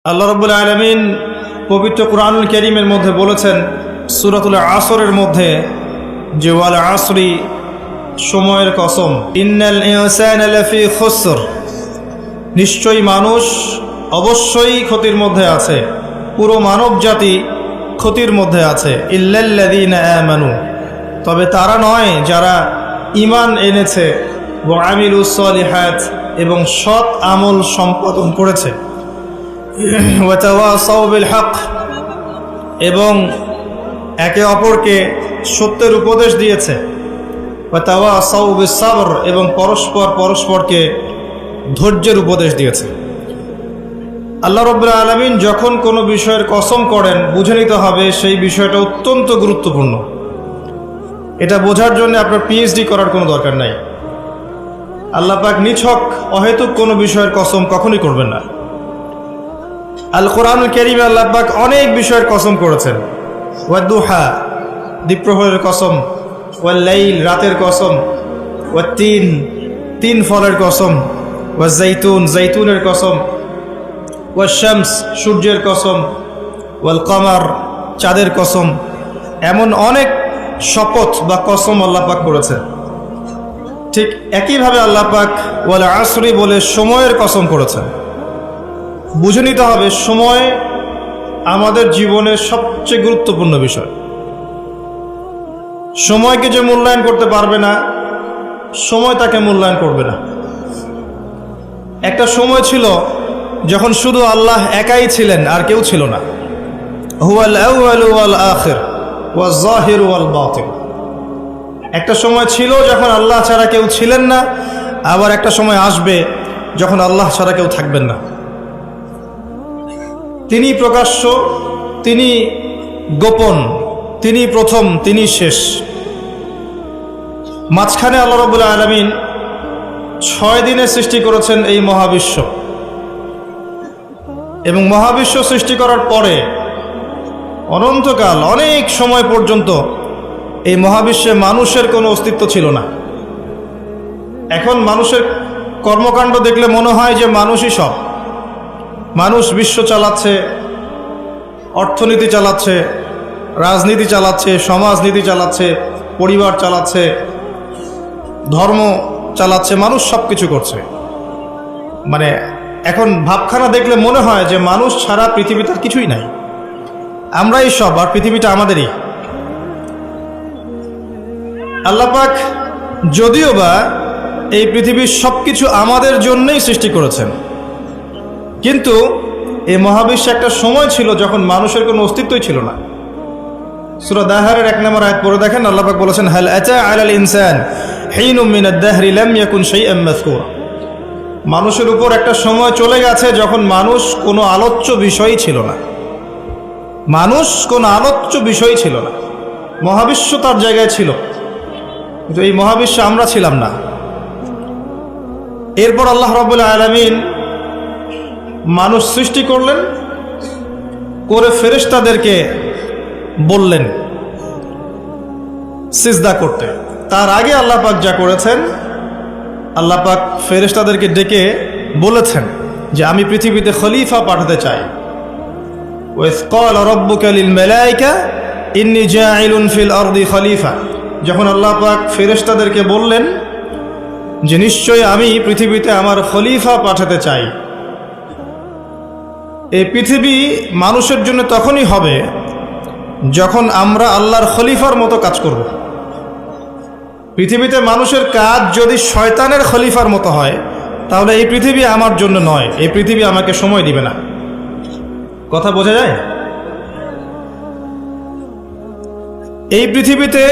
আল্লাহ রাব্বুল আলামিন পবিত্র কুরআনুল কারীমের মধ্যে বলেছেন সূরাতুল আসরের মধ্যে যে ওয়াল আসরি, সময়ের কসম, ইন্নাল ইনসানা লাফি খুসর, নিশ্চয়ই মানুষ অবশ্যই ক্ষতির মধ্যে আছে, পুরো মানব জাতি ক্ষতির মধ্যে আছে। ইল্লাল্লাযীনা আমানু, তবে তারা নয় যারা ঈমান এনেছে, ওয়া আমিলুস সলিহাত, এবং সৎ আমল সম্পাদন করেছে, ওয়া তাওয়াসাউ বিল হক, এবং একে অপরকে সত্যের উপদেশ দিয়েছে, ওয়া তাওয়াসাউ বিস সাবর, এবং পরস্পরকে ধৈর্যের উপদেশ দিয়েছে। আল্লাহ রাব্বুল আলামিন যখন কোনো বিষয়ের কসম করেন, বুঝে নিতে হবে সেই বিষয়টা অত্যন্ত গুরুত্বপূর্ণ। এটা বোঝার জন্য আপনার পিএইচডি করার কোনো দরকার নাই। আল্লাহ পাক নিছক অহেতুক কোনো বিষয়ের কসম কখনোই করবেন না। আল কোরআনুল কারীমে আল্লাহ পাক অনেক বিষয়ের কসম করেছেন। ওয়াদ-দুহা, দ্বীপ্রহরের কসম, ওয়াল লাইল, রাতের কসম, ওয়াত-তিন, তিন ফলের কসম, ওয়াজ-জাইতুন, জাইতুনের কসম, ওয়াশ-শামস, সূর্যের কসম, ওয়াল কমার, চাঁদের কসম। এমন অনেক শপথ বা কসম আল্লাহ পাক করেছেন। ঠিক একইভাবে আল্লাহ পাক ওয়াল আসরি বলে সময়ের কসম করেছেন। বুঝে নিতে হবে সময় আমাদের জীবনের সবচেয়ে গুরুত্বপূর্ণ বিষয়। সময়কে যে মূল্যায়ন করতে পারবে না, সময় তাকে মূল্যায়ন করবে না। একটা সময় ছিল যখন শুধু আল্লাহ একাই ছিলেন, আর কেউ ছিল না। হুয়াল আউয়ালু ওয়াল আখির ওয়াজ যাহিরু ওয়াল বাতিন। একটা সময় ছিল যখন আল্লাহ ছাড়া কেউ ছিলেন না, আবার একটা সময় আসবে যখন আল্লাহ ছাড়া কেউ থাকবেন না। তিনি প্রকাশ্য, তিনি গোপন, তিনি প্রথম, তিনি শেষ। মাঝখানে আল্লাহ রাব্বুল আলামিন 6 দিনে সৃষ্টি করেছেন এই মহাবিশ্ব, এবং মহাবিশ্ব সৃষ্টি করার পরে অনন্তকাল, অনেক সময় পর্যন্ত এই মহাবিশ্বে মানুষের কোনো অস্তিত্ব ছিল না। এখন মানুষের কর্মকাণ্ড দেখলে মনে হয় যে মানুষই সব। মানুষ বিশ্ব চালাচ্ছে, অর্থনীতি চালাচ্ছে, রাজনীতি চালাচ্ছে, সমাজনীতি চালাচ্ছে, পরিবার চালাচ্ছে, ধর্ম চালাচ্ছে, মানুষ সব কিছু করছে। মানে এখন ভাবখানা দেখলে মনে হয় যে মানুষ ছাড়া পৃথিবীতে আর কিছুই নাই, আমরাই সব, আর পৃথিবীটা আমাদেরই। আল্লাহ পাক যদিও বা এই পৃথিবীর সব কিছু আমাদের জন্যই সৃষ্টি করেছেন, কিন্তু এই মহাবিশ্বে একটা সময় ছিল যখন মানুষের কোনো অস্তিত্বই ছিল না। সূরা দাহরের 1 নম্বর আয়াত পড়ে দেখেন, আল্লাহ পাক বলেছেন, হাল আতা আলাল ইনসান হিনুম মিনাদ দাহরি লাম ইয়াকুন শাইআন মাযকুরা। মানুষের উপর একটা সময় চলে গেছে যখন মানুষ কোনো আলোচ্য বিষয়ই ছিল না। মানুষ কোনো আলোচ্য বিষয় ছিল না। মহাবিশ্ব তার জায়গায় ছিল, কিন্তু এই মহাবিশ্বে আমরা ছিলাম না। এরপর আল্লাহ রাব্বুল আলামিন মানুষ সৃষ্টি করলেন, করে ফেরেশতাদেরকে বললেন সিজদা করতে। তার আগে আল্লাহ পাক যা করেছেন, আল্লাহ পাক ফেরেশতাদেরকে ডেকে বলেছেন যে আমি পৃথিবীতে খলিফা পাঠাতে চাই। ওয়াইয ক্বালা রাব্বুকা লিল মালায়েকা ইন্নী জাঈলুন ফিল আরদি খলিফা, যখন আল্লাহ পাক ফেরেশতাদেরকে বললেন যে নিশ্চয়ই আমি পৃথিবীতে আমার খলিফা পাঠাতে চাই। এই পৃথিবী মানুষের জন্য তখনই হবে যখন আমরা আল্লাহর খলিফার মতো কাজ করব। পৃথিবীতে মানুষের কাজ যদি শয়তানের খলিফার মতো হয়, তাহলে এই পৃথিবী আমার জন্য নয়, এই পৃথিবী আমাকে সময় দিবে না। কথা বোঝা যায়? এই পৃথিবীতে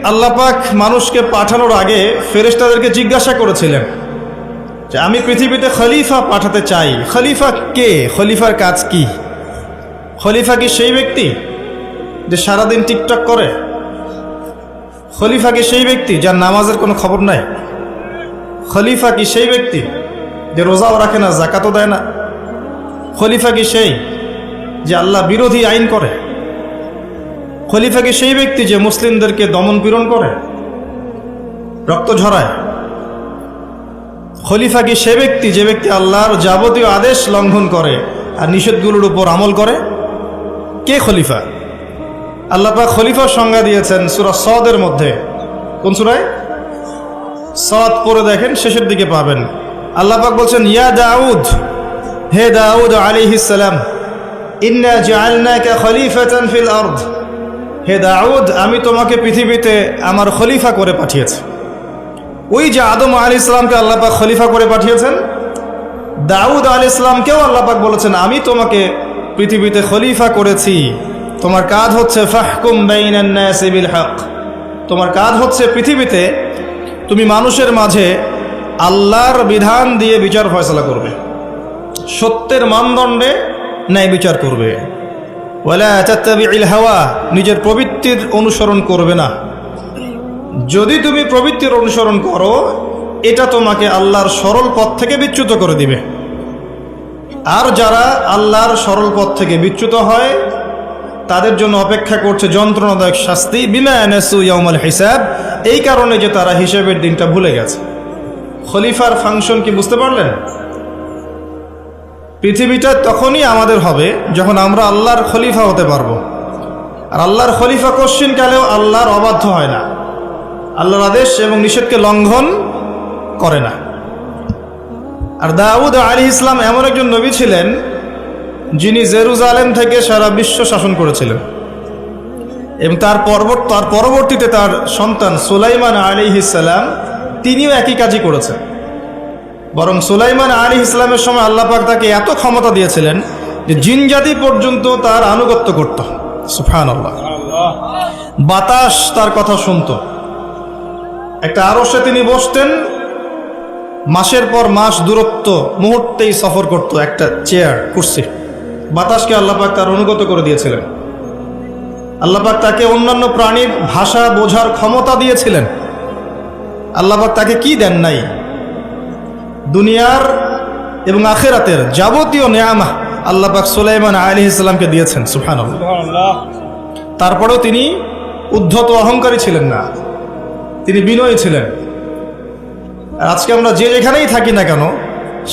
আল্লাহ পাক মানুষকে পাঠানোর আগে ফেরেশতাদেরকে জিজ্ঞাসা করেছিলেন যে আমি পৃথিবীতে খলিফা পাঠাতে চাই। খলিফা কে? খলিফার কাজ কি? খলিফা কি সেই ব্যক্তি যে সারাদিন টিকটক করে? খলিফা কি সেই ব্যক্তি যার নামাজের কোনো খবর নাই? খলিফা কি সেই ব্যক্তি যে রোজাও রাখে না, যাকাতও দেয় না? খলিফা কি সেই যে আল্লাহ বিরোধী আইন করে? খলিফা কি সেই ব্যক্তি যে মুসলিমদেরকে দমন পীড়ন করে, রক্ত ঝরায়? খলিফা কি সে ব্যক্তি যে ব্যক্তি আল্লাহর যাবতীয় আদেশ লঙ্ঘন করে আর নিষেধগুলোর উপর আমল করে? কে খলিফা? আল্লাহ পাক খলিফার সংজ্ঞা দিয়েছেন সূরা সদের মধ্যে। কোন সূরায়? সদ পড়ে দেখেন, শেষের দিকে পাবেন। আল্লাহ পাক বলছেন, ইয়া দাউদ, হে দাউদ আলাইহিস সালাম, ইন্না জাআলনাকা খলিফাতান ফিল আরদ, হে দাউদ, আমি তোমাকে পৃথিবীতে আমার খলিফা করে পাঠিয়েছি। ওই যে আদম আলাইহিস সালামকে আল্লাহ পাক খলিফা করে পাঠিয়েছেন, দাউদ আলাইহিস সালামকেও আল্লাহ পাক বলেছেন, আমি তোমাকে পৃথিবীতে খলিফা করেছি। তোমার কাজ হচ্ছে ফাহকুম বাইনান নাসি বিল হক, তোমার কাজ হচ্ছে পৃথিবীতে তুমি মানুষের মাঝে আল্লাহর বিধান দিয়ে বিচার ফয়সালা করবে, সত্যের মানদণ্ডে ন্যায় বিচার করবে। ওয়ালা তাত্তাবিউল হাওয়া, নিজের প্রবৃত্তির অনুসরণ করবে না। যদি তুমি প্রবৃত্তির অনুসরণ করো, এটা তোমাকে আল্লাহর সরল পথ থেকে বিচ্যুত করে দিবে। আর যারা আল্লাহর সরল পথ থেকে বিচ্যুত হয়, তাদের জন্য অপেক্ষা করছে যন্ত্রণাদায়ক শাস্তি, বিমা নাসু ইয়াউমাল হিসাব, এই কারণে যে তারা হিসাবের দিনটা ভুলে গেছে। খলিফার ফাংশন কি বুঝতে পারলেন? পৃথিবীটা তখনই আমাদের হবে যখন আমরা আল্লাহর খলিফা হতে পারবো। আর আল্লাহর খলিফা কোশ্চিনকালেও আল্লাহর অবাধ্য হয় না, আল্লাহর আদেশ এবং নিষেধকে লঙ্ঘন করে না। আর দাউদ আলাইহিস সালাম এমন একজন নবী ছিলেন যিনি জেরুজালেম থেকে সারা বিশ্ব শাসন করেছিলেন, এবং তার পরবর্তীতে তার সন্তান সুলাইমান আলাইহিস সালাম তিনিও একই কাজই করেছেন। বরং সুলাইমান আলাইহিস সালামের সময় আল্লাহ পাক তাকে এত ক্ষমতা দিয়েছিলেন যে জিনজাতি পর্যন্ত তার আনুগত্য করত। সুবহানাল্লাহ। বাতাস তার কথা শুনত। একটা আরশে তিনি বসতেন, মাসের পর মাস দূরত্ব মুহূর্তেই সফর করত একটা চেয়ার, কুরসি। বাতাসকে আল্লাহ পাক তার অনুগত করে দিয়েছিলেন। আল্লাহ পাক তাকে অন্যান্য প্রাণীর ভাষা বোঝার ক্ষমতা দিয়েছিলেন। আল্লাহ পাক তাকে কি দেন নাই? দুনিয়ার এবং আখিরাতের যাবতীয় নেয়ামত আল্লাহ পাক সুলাইমান আলাইহিস সালামকে দিয়েছেন। সুবহানাল্লাহ। তারপরেও তিনি উদ্ধত অহংকারী ছিলেন না, তিনি বিনয়ী ছিলেন। আর আজকে আমরা যে যেখানেই থাকি না কেন,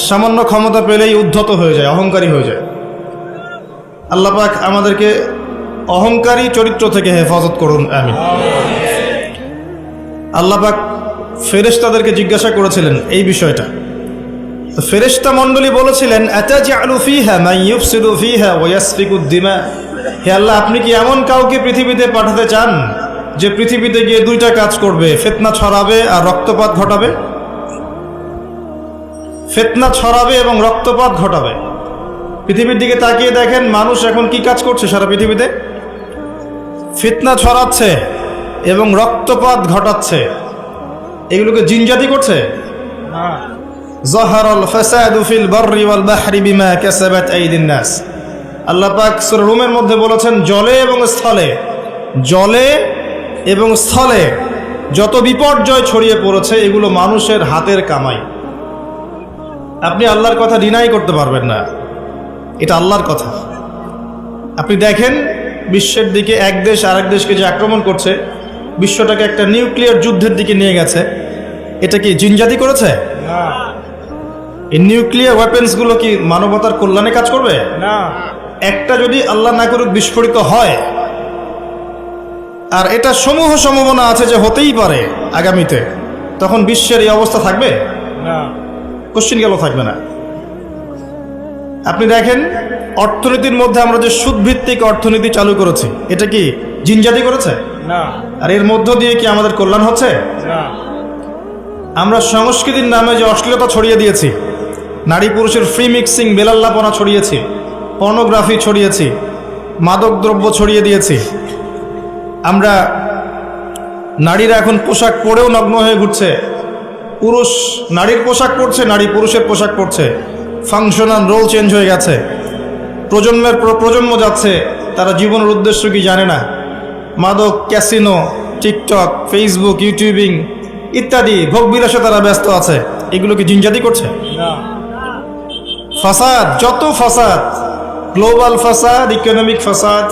সামান্য ক্ষমতা পেলেই উদ্ধত হয়ে যায়, অহংকারী হয়ে যায়। আল্লাহ পাক আমাদেরকে অহংকারী চরিত্র থেকে হেফাজত করুন, আমিন। আল্লাহ পাক ফেরেশতাদেরকে জিজ্ঞাসা করেছিলেন এই বিষয়টা। তো ফেরেশতা মণ্ডলী বলেছিলেন, আতাজআলু ফীহা মান ইউফসিদু ফীহা ওয়া ইয়াসফিকুদ দিমা, হে আল্লাহ, আপনি কি এমন কাউকে পৃথিবীতে পাঠাতে চান যে পৃথিবীতে গিয়ে দুইটা কাজ করবে, ফিতনা ছড়াবে আর রক্তপাত ঘটাবে? ফিতনা ছড়াবে এবং রক্তপাত ঘটাবে। পৃথিবীর দিকে তাকিয়ে দেখেন, মানুষ এখন কি কাজ করছে সারা পৃথিবীতে? ফিতনা ছড়াচ্ছে এবং রক্তপাত ঘটাচ্ছে। এগুলোকে জিনজাতি করছে? যাহারাল ফাসাদু ফিল বাররি ওয়াল বাহরি বিমা কাসাবাত আইদিন নাস। আল্লাহ পাক সূরা রুমের মধ্যে বলেছেন, জলে এবং স্থলে যত বিপর্যয় ছড়িয়ে পড়েছে এগুলো মানুষের হাতের কামাই। আপনি আল্লাহর কথা ডিনাই করতে পারবেন না, এটা আল্লাহর কথা। আপনি দেখেন বিশ্বের দিকে এক দেশ আরেক দেশকে যে আক্রমণ করছে, বিশ্বটাকে একটা নিউক্লিয়ার যুদ্ধের দিকে নিয়ে গেছে, এটা কি জিনজাতি করেছে? না। এই নিউক্লিয়ার ওয়েপেন্সগুলো কি মানবতার কল্যাণে কাজ করবে? না। একটা যদি আল্লাহ না করুক বিস্ফোরিত হয়, আর এটা সমূহ সম্ভাবনা আছে যে হতেই পারে আগামীতে, তখন বিশ্বের এই অবস্থা থাকবে? না, কোশ্চিন গেল থাকবে না। আপনি দেখেন অর্থনীতির মধ্যে আমরা যে সুদভিত্তিক অর্থনীতি চালু করেছি, এটা কি জিনজাতি করেছে? না। আর এর মধ্য দিয়ে কি আমাদের কল্যাণ হচ্ছে? না। আমরা সংস্কৃতির নামে যে অশ্লীলতা ছড়িয়ে দিয়েছি, নারী পুরুষের ফ্রি মিক্সিং, বেলাল্লাপনা ছড়িয়েছি, পর্নোগ্রাফি ছড়িয়েছি, মাদকদ্রব্য ছড়িয়ে দিয়েছি, আমরা নারীরা এখন পোশাক পরেও নগ্ন হয়ে ঘুরছে, পুরুষ নারীর পোশাক পরছে, নারী পুরুষের পোশাক পরছে, ফাংশনাল রোল চেঞ্জ হয়ে গেছে। প্রজন্মের পর প্রজন্ম যাচ্ছে, তারা জীবনের উদ্দেশ্য কি জানে না। মাদক, ক্যাসিনো, টিকটক, ফেসবুক, ইউটিউবিং ইত্যাদি ভোগবিলাসে তারা ব্যস্ত আছে। এগুলো কি জিনজাতি করছে? না। ফাসাদ, যত ফাসাদ, গ্লোবাল ফাসাদ, ইকোনমিক ফাসাদ,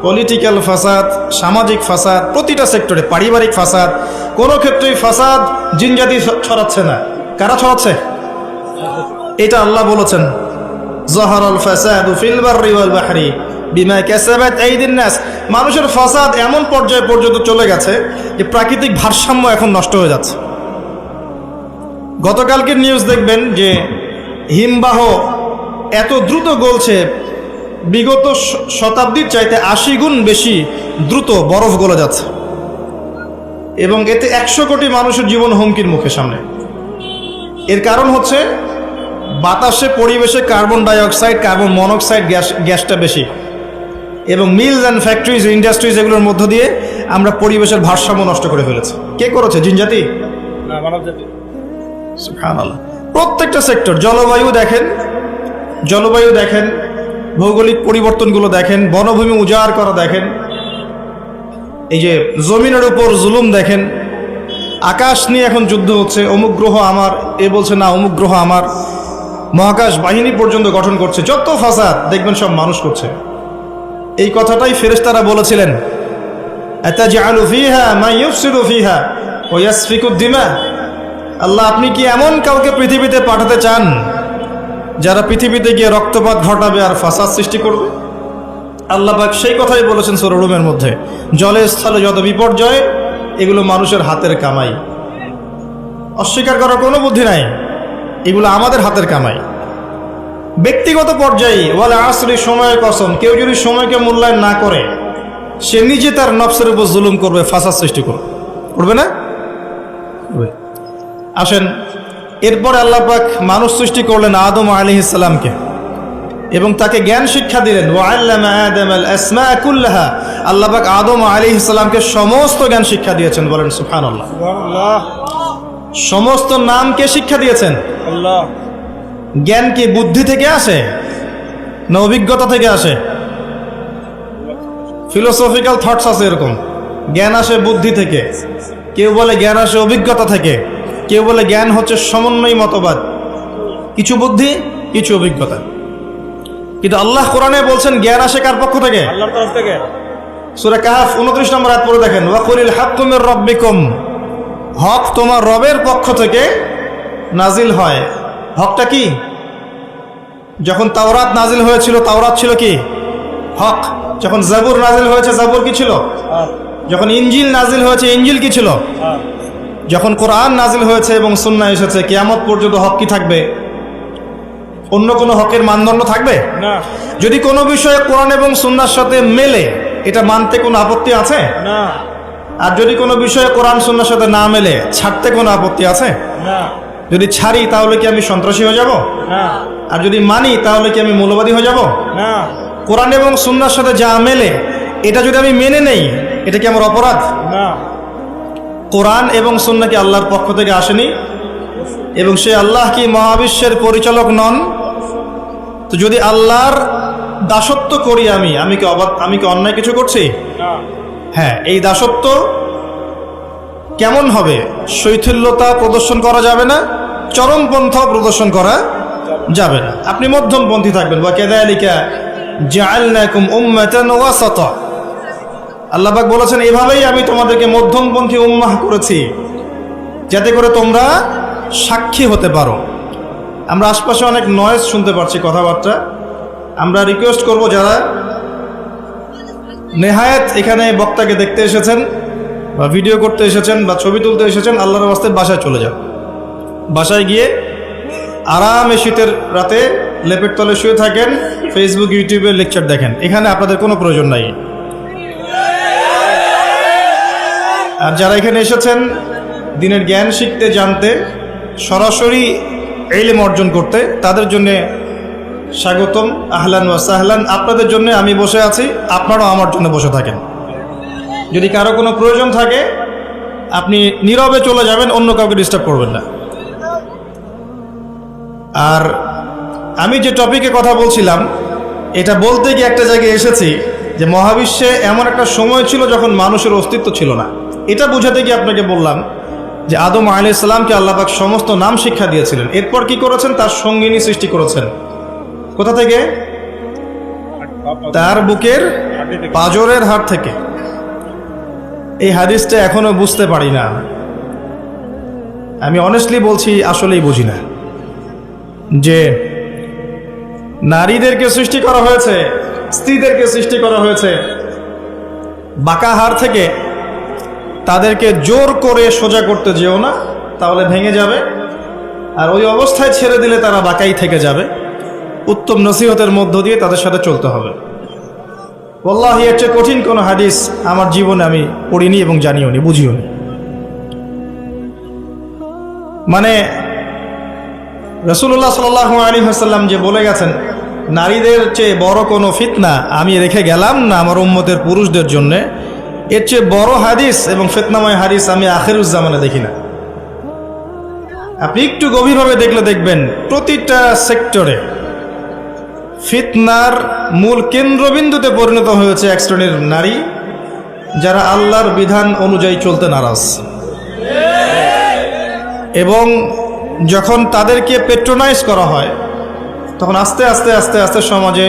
পলিটিক্যাল ফাসাদ, সামাজিক ফাসাদ, প্রতিটা সেক্টরে, পারিবারিক ফাসাদ, কোনো ক্ষেত্রেই ফাসাদ জিনজাতি ছড়াচ্ছে না। কারা ছড়াচ্ছে? এটা আল্লাহ বলেছেন, যাহারাল ফাসাদু ফিল বাররি ওয়াল বাহরি বিমা কাসাবাত আইদিন নাস। মানুষের ফাসাদ এমন পর্যায়ে পর্যন্ত চলে গেছে যে প্রাকৃতিক ভারসাম্য এখন নষ্ট হয়ে যাচ্ছে। গতকালকের নিউজ দেখবেন যে হিমবাহ এত দ্রুত গলছে, বিগত শতাব্দীর চাইতে 80 গুণ বেশি দ্রুত বরফ গলে যাচ্ছে, এবং এতে 100 কোটি মানুষের জীবন হুমকির মুখে সামনে। এর কারণ হচ্ছে বাতাসে পরিবেশে কার্বন ডাইঅক্সাইড, কার্বন মনোক্সাইড গ্যাসটা বেশি, এবং মিলস অ্যান্ড ফ্যাক্টরিজ, ইন্ডাস্ট্রিজ এগুলোর মধ্য দিয়ে আমরা পরিবেশের ভারসাম্য নষ্ট করে ফেলেছি। কে করেছে? জিনজাতি না, মানবজাতি। সুবহানাল্লাহ। প্রত্যেকটা সেক্টর, জলবায়ু দেখেন, ভৌগোলিক পরিবর্তনগুলো দেখেন, বনভূমি উজাড় করা দেখেন, এই যে জমিনের উপর জুলুম দেখেন, আকাশ নিয়ে এখন যুদ্ধ হচ্ছে, অমুক গ্রহ আমার, এ বলছে না অমুক গ্রহ আমার, মহাকাশ বাহিনী পর্যন্ত গঠন করছে, যত ফাসাদ দেখবেন সব মানুষ করছে। এই কথাটাই ফেরেশতারা বলেছিলেন, আতাজআলু ফীহা মা ইউফসিদু ফীহা ওয়া ইয়াসফিকুদ দিমা। আল্লাহ, আপনি কি এমন কাউকে পৃথিবীতে পাঠাতে চান যারা পৃথিবীতে গিয়ে রক্তপাত ঘটাবে আর ফাসাদ সৃষ্টি করবে? আল্লাহ পাক সেই কথাই বলেছেন সূরা রুমের মধ্যে, জলে স্থলে যত বিপর্যয় এগুলো মানুষের হাতের কামাই। অস্বীকার করার কোনো বুদ্ধি নাই, এগুলো আমাদের হাতের কামাই। ব্যক্তিগত পর্যায়ে ওয়াল আসরি, সময়ের কসম, কেউ যদি সময়কে মূল্যায়ন না করে সে নিজে তার নফসের উপর জুলুম করবে, ফাসাদ সৃষ্টি করবে না? আসেন, এরপরে আল্লাহ পাক মানুষ সৃষ্টি করলেন আদম আলাইহিস সালামকে, এবং তাকে জ্ঞান শিক্ষা দিলেন। ওয়াআল্লামা আদামাল আসমা কুল্লাহা। আল্লাহ পাক আদম আলাইহিস সালামকে সমস্ত জ্ঞান শিক্ষা দিয়েছেন। বলেন সুবহানাল্লাহ। সুবহানাল্লাহ। সমস্ত নামকে শিক্ষা দিয়েছেন আল্লাহ। জ্ঞান কি বুদ্ধি থেকে আসে না অভিজ্ঞতা থেকে আসে? ফিলোসফিক্যাল থটস আছে এরকম, জ্ঞান আসে বুদ্ধি থেকে, কেউ বলে জ্ঞান আসে অভিজ্ঞতা থেকে, কেউ বলে জ্ঞান হচ্ছে সমন্বয় মতবাদ, কিছু বুদ্ধি কিছু অভিজ্ঞতা। কিন্তু আল্লাহ কোরআনে বলছেন জ্ঞান আসে কার পক্ষ থেকে? আল্লাহর তরফ থেকে। সূরা কাহফ 29 নম্বর আয়াত পড়ে দেখেন, ওয়া কুলিল হাক্কু মির রাব্বিকুম। হক তোমার রবের পক্ষ থেকে নাজিল হয়। হকটা কি? যখন তাওরাত নাজিল হয়েছিল, তাওরাত ছিল কি? হক। যখন জাবুর নাজিল হয়েছে, জাবুর কি ছিল? যখন ইনজিল নাজিল হয়েছে, ইনজিল কি ছিল? যখন কোরআন নাজিল হয়েছে এবং সুন্নাহ এসেছে, কিয়ামত পর্যন্ত হক কি থাকবে? অন্য কোনো হকের মানদণ্ড থাকবে না। যদি কোনো বিষয়ে কোরআন এবং সুন্নাহর সাথে মেলে, এটা মানতে কোনো আপত্তি আছে না। আর যদি কোনো বিষয়ে কোরআন সুন্নাহর সাথে না মেলে, ছাড়তে কোনো আপত্তি আছে না। যদি ছাড়ি তাহলে কি আমি সন্ত্রাসী হয়ে যাব না? আর যদি মানি তাহলে কি আমি মৌলবাদী হয়ে যাব না? কোরআন এবং সুন্নাহর সাথে যা মেলে এটা যদি আমি মেনে নেই, এটা কি আমার অপরাধ না? কোরআন এবং সুন্নাহ কি আল্লাহর পক্ষ থেকে আসেনি? এবং সে আল্লাহ কি মহাবিশ্বের পরিচালক নন? তো যদি আল্লাহর দাসত্ব করি আমি কি অন্যায় কিছু করছি? হ্যাঁ, এই দাসত্ব কেমন হবে? শৈথিল্যতা প্রদর্শন করা যাবে না, চরমপন্থা প্রদর্শন করা যাবে না। আপনি মধ্যমপন্থী থাকবেন। ওয়া কাযালিকা জাআলনাকুম উম্মাতান ওয়াসাতা। আল্লাহ পাক বলেছেন, এভাবেই আমি তোমাদেরকে মধ্যমপন্থী উম্মাহ করেছি, যাতে করে তোমরা সাক্ষী হতে পারো। আমরা আশপাশে অনেক নয়েজ শুনতে পাচ্ছি, কথাবার্তা। আমরা রিকোয়েস্ট করব, যারা নেহায়েত এখানে বক্তাকে দেখতে এসেছেন বা ভিডিও করতে এসেছেন বা ছবি তুলতে এসেছেন, আল্লাহর ওয়াস্তে বাসায় চলে যান। বাসায় গিয়ে আরামে শীতের রাতে লেপের তলে শুয়ে থাকেন, ফেসবুক ইউটিউবে লেকচার দেখেন। এখানে আপনাদের কোনো প্রয়োজন নাই। আর যারা এখানে এসেছেন দিনের জ্ঞান শিখতে, জানতে, সরাসরি ইলম অর্জন করতে, তাদের জন্য স্বাগতম, আহলান ওয়া সাহলান। আপনাদের জন্য আমি বসে আছি, আপনারাও আমার জন্য বসে থাকেন। যদি কারো কোনো প্রয়োজন থাকে আপনি নীরবে চলে যাবেন, অন্য কাউকে ডিস্টার্ব করবেন না। আর আমি যে টপিকে কথা বলছিলাম, এটা বলতে গিয়ে একটা জায়গায় এসেছি যে মহাবিশ্বে এমন একটা সময় ছিল যখন মানুষের অস্তিত্ব ছিল না। এটা বোঝাতে গিয়ে আপনাকে বললাম যে আদম আলাইহিস সালামকে আল্লাহ পাক সমস্ত নাম শিক্ষা দিয়েছিলেন। এরপর কি করেছেন? তার সঙ্গিনী সৃষ্টি করেছেন। কোথা থেকে? তার বুকের পাঁজরের হাড় থেকে। এই হাদিসটা এখনো বুঝতে পারি না। আমি অনেস্টলি বলছি, আসলেই বুঝি না যে নারীদেরকে সৃষ্টি করা হয়েছে, স্ত্রীদেরকে সৃষ্টি করা হয়েছে বাঁকা হাড় থেকে। তাদেরকে জোর করে সোজা করতে যেও না, তাহলে ভেঙে যাবে, আর ওই অবস্থায় ছেড়ে দিলে তারা বাঁকাই থেকে যাবে। উত্তম নসিহতের মধ্য দিয়ে তাদের সাথে চলতে হবে। ওয়াল্লাহি এর চেয়ে কঠিন কোনো হাদিস আমার জীবনে আমি পড়িনি এবং জানিও নি, বুঝিও নি। মানে রাসূলুল্লাহ সাল্লাল্লাহু আলাইহি ওয়াসাল্লাম যে বলে গেছেন, নারীদের চেয়ে বড় কোনো ফিতনা আমি রেখে গেলাম না আমার উম্মতের পুরুষদের জন্যে, এর চেয়ে বড় হাদিস এবং ফিতনাময় হাদিস আমি আখিরুজ্জামানে দেখি না। আপনি একটু গভীরভাবে দেখলে দেখবেন প্রতিটা সেক্টরে ফিতনার মূল কেন্দ্রবিন্দুতে পরিণত হয়েছে এক শ্রেণীর নারী, যারা আল্লাহর বিধান অনুযায়ী চলতে নারাজ। এবং যখন তাদেরকে পেট্রোনাইজ করা হয়, তখন আস্তে আস্তে আস্তে আস্তে সমাজে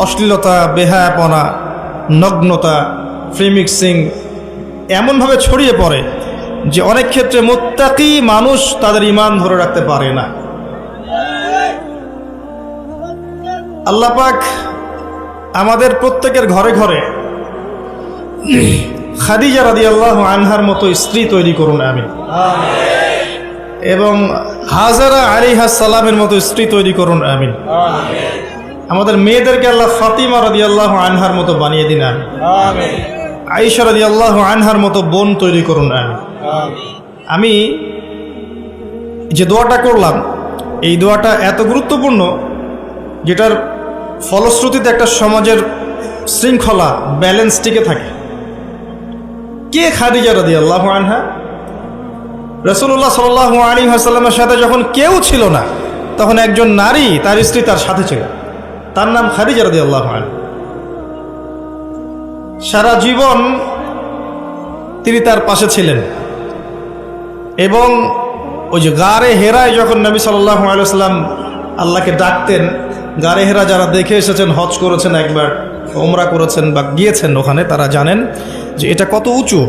অশ্লীলতা, বেহায়াপনা, নগ্নতা, ফ্রি মিক্সিং এমনভাবে ছড়িয়ে পড়ে যে অনেক ক্ষেত্রে মুত্তাকি মানুষ তাদের ঈমান ধরে রাখতে পারে না। আল্লাহ পাক আমাদের প্রত্যেকের ঘরে ঘরে খাদিজা রাদিয়াল্লাহু আনহার মতো স্ত্রী তৈরি করুন, আমিন। এবং হাজারা আলাইহিস সালামের মতো স্ত্রী তৈরি করুন, আমিন। আমাদের মেয়েদেরকে আল্লাহ ফাতিমা রাদিয়াল্লাহু আনহার মতো বানিয়ে দিন, আমিন। আয়েশা রাদিয়াল্লাহু আনহার মতো বোন তৈরি করুন, আমিন। আমি যে দোয়াটা করলাম, এই দোয়াটা এত গুরুত্বপূর্ণ, যেটার ফলশ্রুতিতে একটা সমাজের শৃঙ্খলা, ব্যালেন্স টিকে থাকে। কে খাদিজা রাদিয়াল্লাহু আনহা? রাসূলুল্লাহ সাল্লাল্লাহু আলাইহি ওয়াসাল্লামের সাথে যখন কেউ ছিল না, তখন একজন নারী, তার স্ত্রী তার সাথে ছিল, তার নাম খাদিজা রাদিয়াল্লাহু আনহা। সারা জীবন তিনি তার পাশে ছিলেন। এবং ওই যে গারে হেরায় যখন নবী সাল্লাল্লাহু আলাইহি ওয়াসাল্লাম আল্লাহকে ডাকতেন, গারে হেরা যারা দেখে এসেছেন, হজ করেছেন, একবার ওমরা করেছেন বা গিয়েছেন ওখানে, তারা জানেন যে এটা কত উঁচু।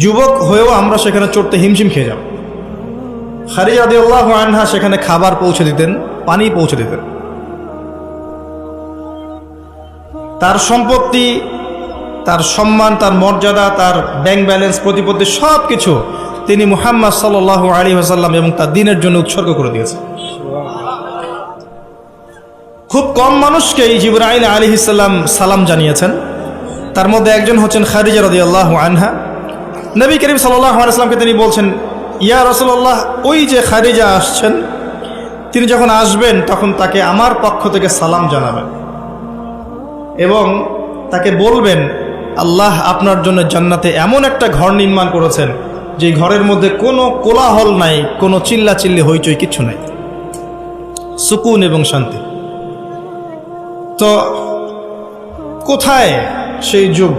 যুবক হয়েও আমরা সেখানে চড়তে হিমশিম খেয়ে যাব। খাদিজা রাদিয়াল্লাহু আনহা সেখানে খাবার পৌঁছে দিতেন, পানি পৌঁছে দিতেন। তার সম্পত্তি, তার সম্মান, তার মর্যাদা, তার ব্যাংক ব্যালেন্স, প্রতিপত্তি সব কিছু তিনি মুহাম্মদ সাল্লাল্লাহু আলাইহি ওয়াসাল্লাম এবং তার দ্বীনের জন্য উৎসর্গ করে দিয়েছেন। খুব কম মানুষকেই জিবরাইল আলাইহিস সালাম সালাম জানিয়েছেন, তার মধ্যে একজন হচ্ছেন খাদিজা রাদিয়াল্লাহু আনহা। নবী করিম সাল্লাল্লাহু আলাইহি ওয়াসাল্লামকে তিনি বলছেন, ইয়া রাসূলুল্লাহ, ওই যে খাদিজা আসছেন, তিনি যখন আসবেন তখন তাকে আমার পক্ষ থেকে সালাম জানাবেন এবং তাকে বলবেন, আল্লাহ আপনার জন্য জান্নাতে এমন একটা ঘর নির্মাণ করেছেন যে ঘরের মধ্যে কোনো কোলাহল নাই, কোনো চিল্লাচিল্লি হইচই কিচ্ছু নাই, সুকুন এবং শান্তি। তো কোথায় সেই যুগ,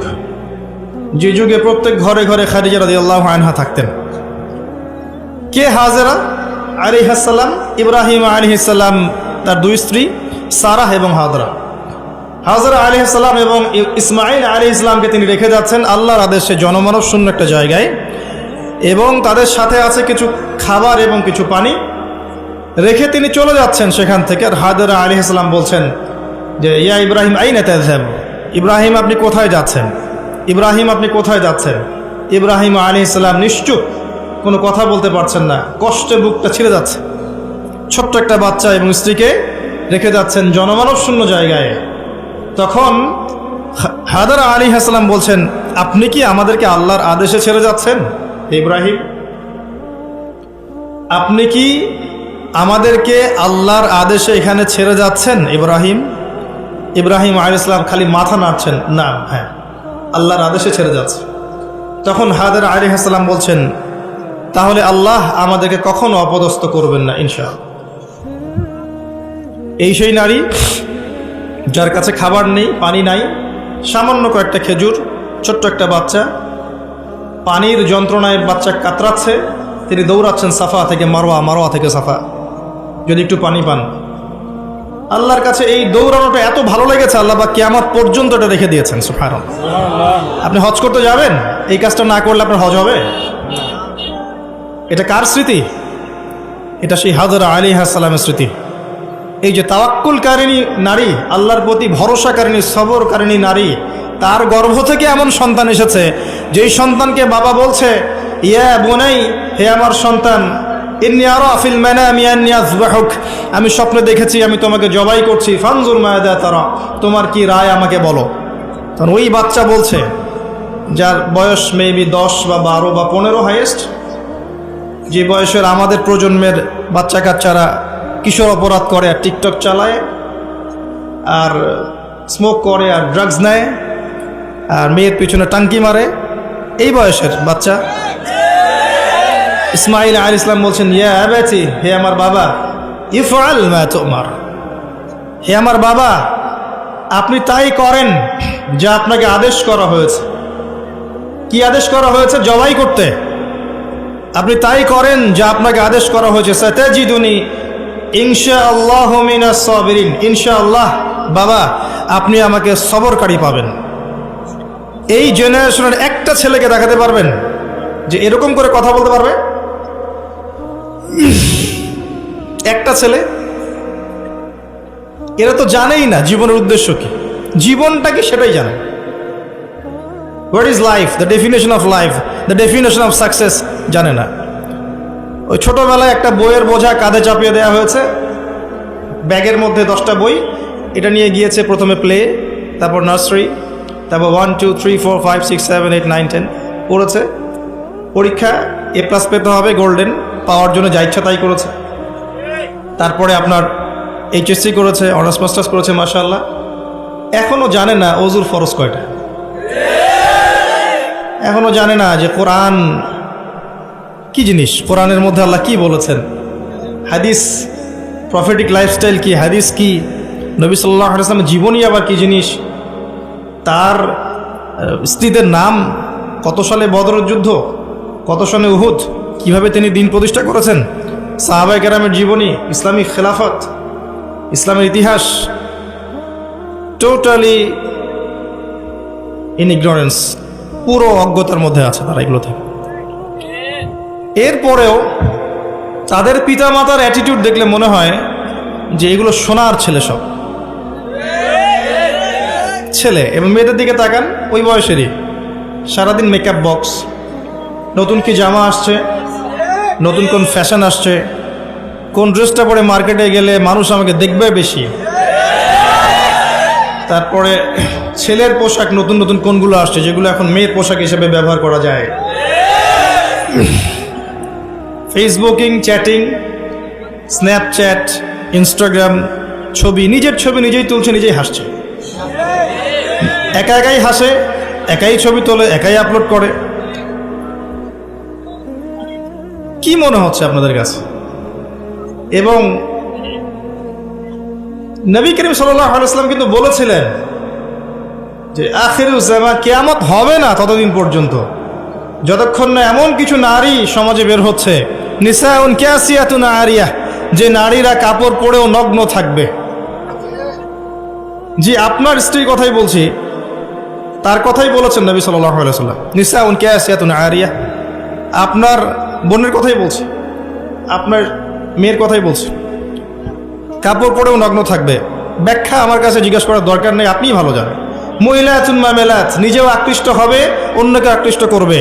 যে যুগে প্রত্যেক ঘরে ঘরে খাদিজা রাদিয়াল্লাহু আনহা থাকতেন? কে হাজেরা আলাইহিস সালাম? ইব্রাহিম আলাইহিস সালাম তার দুই স্ত্রী সারাহ এবং হাজরা। হাজরা আলাইহিস সালাম এবং ইসমাঈল আলাইহিস সালামকে তিনি রেখে যাচ্ছেন আল্লাহর আদেশে জনমানব শূন্য একটা জায়গায়, এবং তাদের সাথে আছে কিছু খাবার এবং কিছু পানি। রেখে তিনি চলে যাচ্ছেন সেখান থেকে। আর হাজরা আলাইহিস সালাম বলছেন যে, ইয়া ইব্রাহিম আইনা তাযহাব, ইব্রাহিম আপনি কোথায় যাচ্ছেন? ইব্রাহিম আপনি কোথায় যাচ্ছেন? ইব্রাহিম আলাইহিস সালাম নিশ্চুপ, কোনো কথা বলতে পারছেন না, কষ্টে বুকটা ছিঁড়ে যাচ্ছে। ছোট্ট একটা বাচ্চা এবং স্ত্রীকে রেখে যাচ্ছেন জনমানব শূন্য জায়গায়। তখন হাজরা আলাইহিস সালাম বলছেন, আপনি কি আমাদেরকে আল্লাহর আদেশে ছেড়ে যাচ্ছেন ইব্রাহিম? আপনি কি আমাদেরকে আল্লাহর আদেশে এখানে ছেড়ে যাচ্ছেন ইব্রাহিম? ইব্রাহিম আলাইহিস সালাম খালি মাথা নাড়ছেন, না, হ্যাঁ, আল্লাহর আদেশে ছেড়ে যাচ্ছে। তখন হাজরা আলাইহিস সালাম বলছেন, তাহলে আল্লাহ আমাদেরকে কখনো অপদস্থ করবেন না ইনশাআল্লাহ। এই সেই নারী যার কাছে খাবার নেই, পানি নাই, সামান্য কয়েকটা খেজুর, ছোট্ট একটা বাচ্চা, পানির যন্ত্রণায় বাচ্চা কাতরাচ্ছে, তিনি দৌড়াচ্ছেন সাফা থেকে মারওয়া, মারওয়া থেকে সাফা, যদি একটু পানি পান। আল্লাহর কাছে এই দৌড়ানোটা এত ভালো লেগেছে, আল্লাহ বা কিয়ামত পর্যন্ত এটা রেখে দিয়েছেন। সুবহানাল্লাহ। আপনি হজ করতে যাবেন, এই কাজটা না করলে আপনার হজ হবে? এটা কার স্মৃতি? এটা সেই হাজরা আলাইহিস সালামের স্মৃতি। এই যে তাওয়াক্কুলকারিণী নারী, আল্লাহর প্রতি ভরসাকারিণী সবরকারিণী নারী, তার গর্ভ থেকে এমন সন্তান এসেছে যেই সন্তানকে বাবা বলছে, ইয়া বোনাই, হে আমার সন্তান, ইন্নী আরা ফিল মানামি আন্নী আযবাহুক, আমি স্বপ্নে দেখেছি আমি তোমাকে জবাই করছি, ফানজুর মাযা তারা, তোমার কি রায় আমাকে বলো। তখন ওই বাচ্চা বলছে, যার বয়স মেবি 10 বা 12 বা 15 হাইয়েস্ট, যে বয়সের আমাদের প্রজন্মের বাচ্চা কাচ্চারা কিশোর অপরাধ করে আর টিকটক চালায় আর স্মোক করে আর ড্রাগস নেয় আর মেয়ের পিছনে টাঙ্কি মারে, এই বয়সের বাচ্চা ইসমাইল আলাইহিস সালাম বলছেন, ইয়া আবাতি, হে আমার বাবা, ইফআল মা তুমার, হে আমার বাবা, আপনি তাই করেন যা আপনাকে আদেশ করা হয়েছে। কি আদেশ করা হয়েছে? জবাই করতে। আপনি তাই করেন যা আপনাকে আদেশ করা হয়েছে। সাতাজিদুনি ইনশাআল্লাহু মিনাস সাবিরিন, ইনশাআল্লাহ বাবা আপনি আমাকে সবরকারী পাবেন। এই জেনারেশনের একটা ছেলেকে দেখাতে পারবেন যে এরকম করে কথা বলতে পারবে? একটা ছেলে? এরা তো জানেই না জীবনের উদ্দেশ্য কি, জীবনটা কি সেটাই জানে। What is life, the definition of life, the definition of success জানে না। ওই ছোটবেলায় একটা বইয়ের বোঝা কাঁধে চাপিয়ে দেওয়া হয়েছে, ব্যাগের মধ্যে 10টা বই, এটা নিয়ে গিয়েছে প্রথমে প্লে, তারপর নার্সারি, তারপর 1 2 3 4 5 6 7 8 9 10 পড়েছে। পরীক্ষা A+ পেতে হবে, গোল্ডেন পাওয়ার জন্য যা ইচ্ছা তাই করেছে। তারপরে আপনার HSC করেছে, অনার্স মাস্টার্স করেছে, মাশাআল্লাহ। এখনও জানে না ওযুর ফরজ কয়টা, এখনও জানে না যে কোরআন কি জিনিস, কোরআনের মধ্যে আল্লাহ কি বলেছেন, হাদিস, প্রফেটিক লাইফস্টাইল কি, হাদিস কি, নবী সাল্লাল্লাহু আলাইহি ওয়াসাল্লামের জীবনী আবার কি জিনিস, তার স্ত্রীদের নাম, কত সালে বদরের যুদ্ধ, কত সালে উহুদ, কিভাবে তিনি দিন প্রতিষ্ঠা করেছেন, সাহাবায়ে কেরামের জীবনী, ইসলামিক খেলাফত, ইসলামের ইতিহাস, টোটালি ইন ইগনোরেন্স, পুরো অজ্ঞতার মধ্যে আছে তারা এগুলো থেকে। এরপরেও তাদের পিতামাতার অ্যাটিটিউড দেখলে মনে হয় যে এগুলো সোনার ছেলে, সব ছেলে। এবং মেয়েদের দিকে তাকান, ওই বয়সেরই, সারাদিন মেকআপ বক্স, নতুন কি জামা আসছে, নতুন কোন ফ্যাশন আসছে, কোন ড্রেসটা পরে মার্কেটে গেলে মানুষ আমাকে দেখবে বেশি, তারপরে ছেলের পোশাক নতুন নতুন কোনগুলো আসছে যেগুলো এখন মেয়ের পোশাক হিসেবে ব্যবহার করা যায়, ফেসবুকিং, চ্যাটিং, স্ন্যাপচ্যাট, ইনস্টাগ্রাম, ছবি, নিজের ছবি নিজেই তুলছে, নিজেই হাসছে, একা একাই হাসে, একাই ছবি তোলে, একাই আপলোড করে। কি মনে হচ্ছে আপনাদের কাছে? এবং নবী করিম সাল্লাল্লাহু আলাইহি ওয়াসাল্লাম কিন্তু বলেছিলেন যে আখিরুজ জামান, কিয়ামত হবে না ততদিন পর্যন্ত যতক্ষণ না এমন কিছু নারী সমাজে বের হচ্ছে, নিসাউন কাসিয়াতুন আরিয়াহ, যে নারীরা কাপড় পরেও নগ্ন থাকবে। জি, আপনার স্ত্রীর কথাই বলছি, তার কথাই বলেছেন নবী সাল্লাল্লাহু আলাইহি ওয়াসাল্লাম, নিসাউন কাসিয়াতুন আরিয়াহ। আপনার বোনের কথাই বলছি, আপনার মেয়ের কথাই বলছি, কাপড় পরেও নগ্ন থাকবে। ব্যাখ্যা আমার কাছে জিজ্ঞাসা করার দরকার নেই, আপনিই ভালো জানেন। মুইলাতুন মামেলাত, নিজেও আকৃষ্ট হবে, অন্যকে আকৃষ্ট করবে।